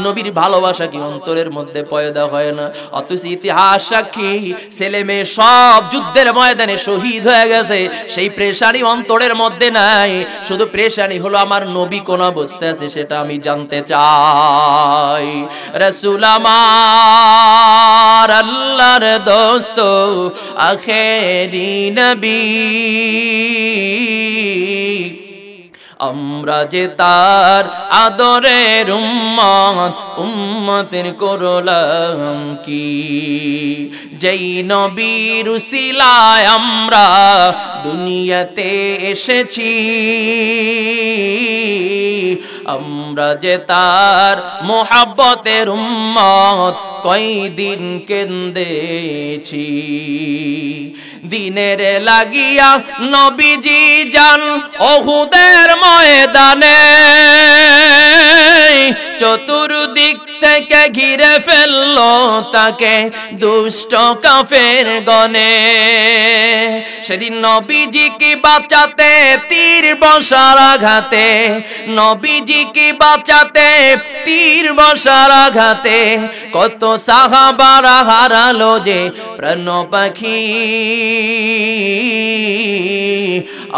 নবীর ভালোবাসা কি অন্তরের মধ্যে পয়দা হয় না? অথচ ইতিহাস সাক্ষী, ছেলে মেয়ে সব যুদ্ধের ময়দানে শহীদ হয়ে গেছে, সেই প্রেশারই অন্তরের মধ্যে নাই। শুধু প্রেশারই হলো আমার নবী কোন অবস্থায় আছে সেটা আমি জানতে চাই। রাসূল আমার আল্লাহর দোস্ত, আখেরি নবী, আমরা যে তার আদরের উম্মত, উম্মতের করলাম কি? যেই নবীর উসিলায় আমরা দুনিয়াতে এসেছি, আমরা যে তার মোহাব্বতের উম্মত, কয়দিন কেন্দেছি। দিনের লাগিয়া নবীজি যান উহুদের ময়দানে, চতুর্দিক থেকে ঘিরে ফেললো তাকে দুষ্ট কাফের গণে। সেদিন নবীজি কি বাঁচাতে তীর বর্ষার আঘাতে, নবীজি কি বাঁচাতে তীর বর্ষার আঘাতে, কত সাহাবারা হারালো যে প্রাণ পাখি।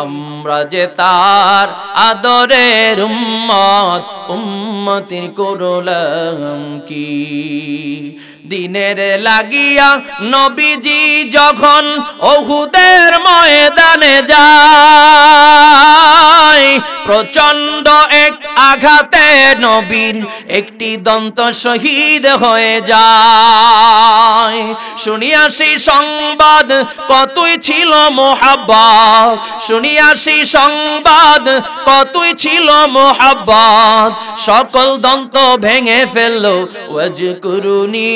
আমরা যে তার আদরের উম্মত, উম্মতের করলাম কি? দিনের লাগিয়া নবীজি যখন উহুদের ময়দানে যায়, প্রচন্ড এক আঘাতে নবীর একটি দন্ত শহীদ হয়ে যায়। শুনিয়া সেই সংবাদ কতই ছিল মোহাব্বত, শুনিয়া সেই সংবাদ কতই ছিল মোহাব্বত, সকল দন্ত ভেঙে ফেললো ওয়াজকুরুনি।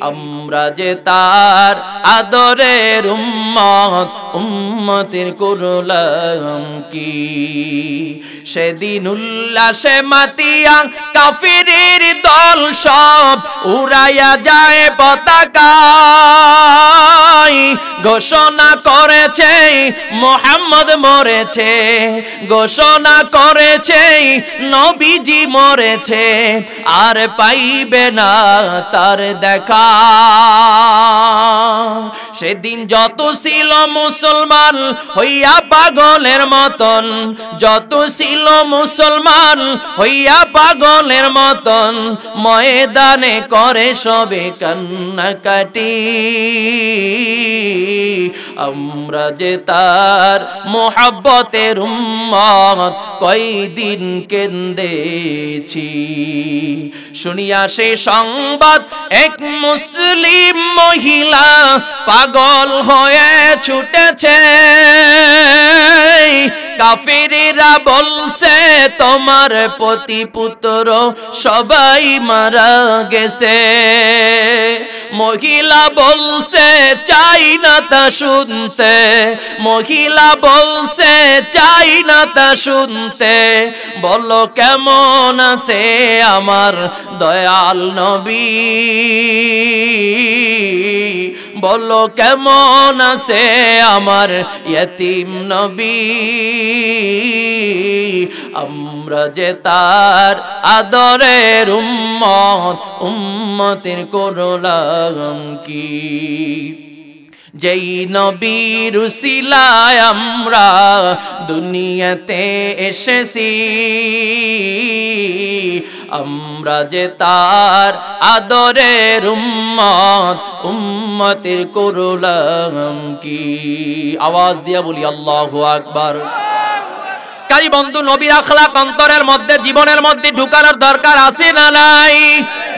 আমরা যে তার আদরের উম্মত, উম্মতের করলাম কি? সেদিন উল্লাসে মাতিয়া কাফিরের দল সব উড়াইয়া যায় পতাকা, ঘোষণা করেছে মুহাম্মদ মরেছে, ঘোষণা করেছে নবীজি মরেছে, আর পাইবে না তার দেখা। সেদিন যত ছিল মুসলমান হইয়া পাগলের মতন, যত ছিল মুসলমান হইয়া পাগলের মতন, ময়দানে করে সবে কান্নাকাটি। আমরা যে তার মোহাব্বতের উম্মত, কয়দিন কেন্দেছি। শুনিয়া সে সংবাদ এক মুসলিম মহিলা পাগল হয়ে ছুটেছে। কাফিররা বলছে তোমার পতি পুত্র সবাই মারা গেছে। মহিলা বলছে চাই না তা শুনতে, মহিলা বলছে চাই না তা শুনতে, বলো কেমন আছে আমার দয়াল নবী, বলো কেমন আছে আমার ইয়তীম নবী। আমরা যে তার আদরের উম্মত, উম্মতের করলাম কি? যেই নবীর উসিলায় আমরা দুনিয়াতে এসেছি, আমরা যে তার আদরের উম্মত, উম্মতের করলাম কি? আওয়াজ দিয়া বলি আল্লাহু আকবার। কাজী বন্ধু, নবীর আখলাক অন্তরের মধ্যে, জীবনের মধ্যে ঢুকানোর দরকার আছে না নাই?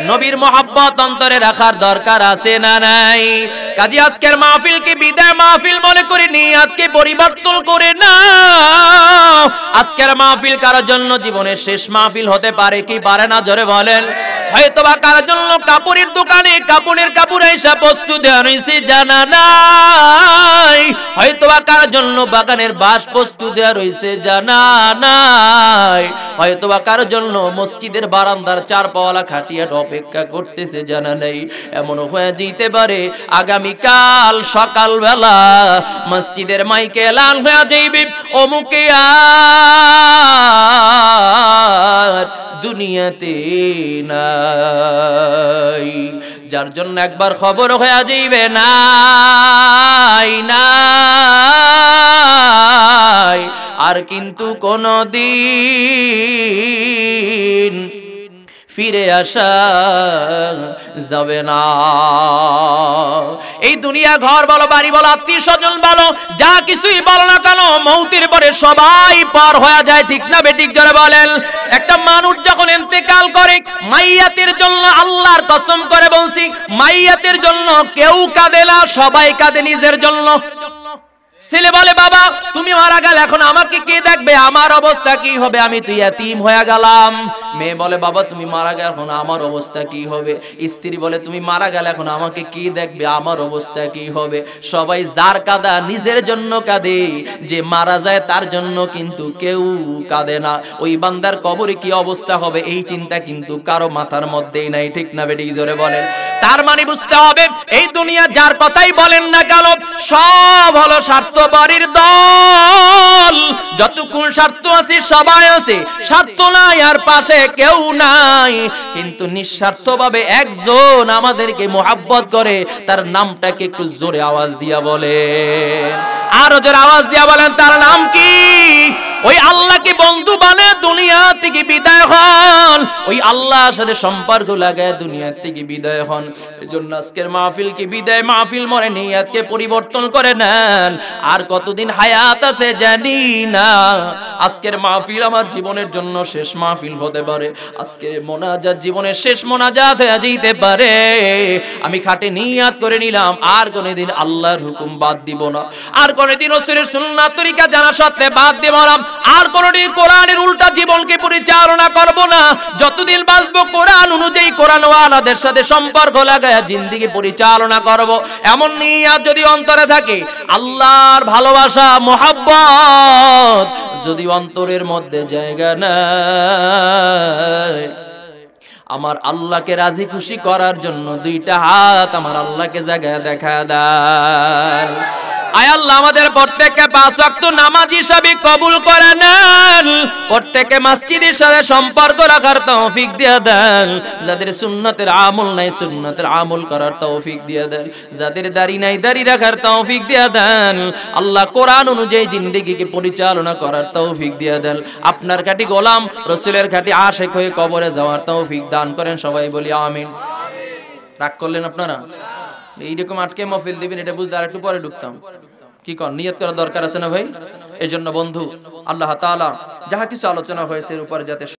নবীর মোহাব্বত অন্তরে রাখার দরকার আছে না নাই? কাজী আজকের মাহফিলকে বিদায় মাহফিল মনে করে নিয়তকে পরিবর্তন করে নাও। আজকের মাহফিল কারোর জন্য জীবনের শেষ মাহফিল হতে পারে কি পারে না? জোরে বলেন। হয়তোবা কার জন্য কাপড়ের দোকানে কাপড় এসে প্রস্তুত দেওয়া রয়েছে জানা নাই, হয়তোবা কার জন্য বাগানের বাঁশ প্রস্তুত দেওয়া রয়েছে জানা নাই, হয়তোবা কার জন্য মসজিদের বারান্দার চারপাওয়ালা খাটিয়া অপেক্ষা করতেছে জানা নাই। এমন হয়ে যেতে পারে আগামীকাল সকালবেলা মসজিদের মাইকে এলান হয়ে যাইবে অমুকে আর দুনিয়াতে নাই, যার জন্য একবার খবর হয়ে যাইবে নাই নাই, আর কিন্তু কোনদিন ফিরে আসা যাবে না। এই দুনিয়া ঘর বলো, বাড়ি বলো, আত্মীয় স্বজন বলো, যা কিছুই বলো না কেন, মৌতের পরে সবাই পার হয়ে যায়, ঠিক না বেঠিক জোরে বলেন? একটা মানুষ যখন ইন্তেকাল করে মাইয়াতের জন্য আল্লাহর কসম করে বলছি, মাইয়াতের জন্য কেউ কাঁদে না, সবাই কাঁদে নিজের জন্য। ছেলে বলে বাবা তুমি মারা গেল, এখন আমাকে কে দেখবে, আমার অবস্থা কি হবে, আমি তো ইয়াতীম হয়ে গেলাম। মেয়ে বলে বাবা তুমি মারা গেল, এখন আমার অবস্থা কি হবে। স্ত্রী বলে তুমি মারা গেল, এখন আমাকে কি দেখবে, আমার অবস্থা কি হবে। সবাই যার কাঁদা নিজের জন্য কাঁদে, যে মারা যায় তার জন্য কিন্তু কেউ কাঁদে না। ওই বান্দার কবরে কি অবস্থা হবে এই চিন্তা কিন্তু কারো মাথার মধ্যেই নাই, ঠিক না বেটি জোরে বলেন? তার মানে বুঝতে হবে এই দুনিয়া যার কথাই বলেন না কেন সব হলো স্বার্থপরের দল। যতক্ষণ স্বার্থ আছে সবাই আছে, স্বার্থ নাই আর পাশে কেউ নাই, কিন্তু নিঃস্বার্থভাবে একজন আমাদেরকে মোহাব্বত করে, তার নামটাকে একটু জোরে আওয়াজ দিয়া বলেন, আরো জোরে আওয়াজ দিয়া বলেন, তার নাম কি? ওই আল্লাহকে বন্ধু বানায় দুনিয়া থেকে বিদায় হন, ওই আল্লাহর সাথে সম্পর্ক লাগায় দুনিয়া থেকে বিদায় হন। এজন্য আজকের মাহফিলকে বিদায় মাহফিল মনে নিয়তকে পরিবর্তন করে নেন। আর কতদিন হায়াত আছে জানি না, আজকের মাহফিল আমার জীবনের জন্য শেষ মাহফিল হতে পারে, আজকের মোনাজাত জীবনের শেষ মোনাজাত হয়ে যেতে পারে। আমি খাটে নিয়ত করে নিলাম আর কোনদিন আল্লাহর হুকুম বাদ দিব না, আর কোনদিন রাসূলের সুন্নাত তরিকা জানা সত্ত্বে বাদ দিব না, আর কোনদিন কোরআনের উল্টা জীবনকে পরিচালনা করব না। যতদিন বাঁচবো কোরআন অনুযায়ী কোরআনওয়ালাদের সাথে সম্পর্ক লাগায় জিন্দেগি পরিচালনা করব, এমন নিয়ত যদি অন্তরে থাকে, আল্লাহর ভালোবাসা মোহাব্বত যদি অন্তরের মধ্যে জায়গা নাই, আমার আল্লাহকে রাজি খুশি করার জন্য দুইটা হাত আমার আল্লাহকে জায়গায় দেখা দেন। আয় আল্লাহ আমাদের প্রত্যেককে 5 ওয়াক্ত নামাজ হিসাবে কবুল করে নেন, প্রত্যেককে মসজিদের সাথে সম্পর্ক রাখার তৌফিক দিয়ে দেন, যাদের সুন্নতের আমল নাই সুন্নতের আমল করার তৌফিক দিয়ে দেন, যাদের দাড়ি নাই দাড়ি রাখার তৌফিক দিয়ে দেন। আল্লাহ কোরআন অনুযায়ী জিন্দেগিকে পরিচালনা করার তৌফিক দিয়ে দেন। আপনার খাঁটি গোলাম রাসূলের খাঁটি আশিক হয়ে কবরে যাওয়ার তৌফিক দান করেন, সবাই বলি আমিন। রাগ করলেন আপনারা? এইরকম আটকে মাহফিল দিবেন এটা বুঝতে আর একটু পরে ঢুকতাম, কি কর নিয়ত করা দরকার আছে না ভাই? এই জন্য বন্ধু আল্লাহ তাআলা যাহা কিছু আলোচনা হয়েছে এর উপরে যাতে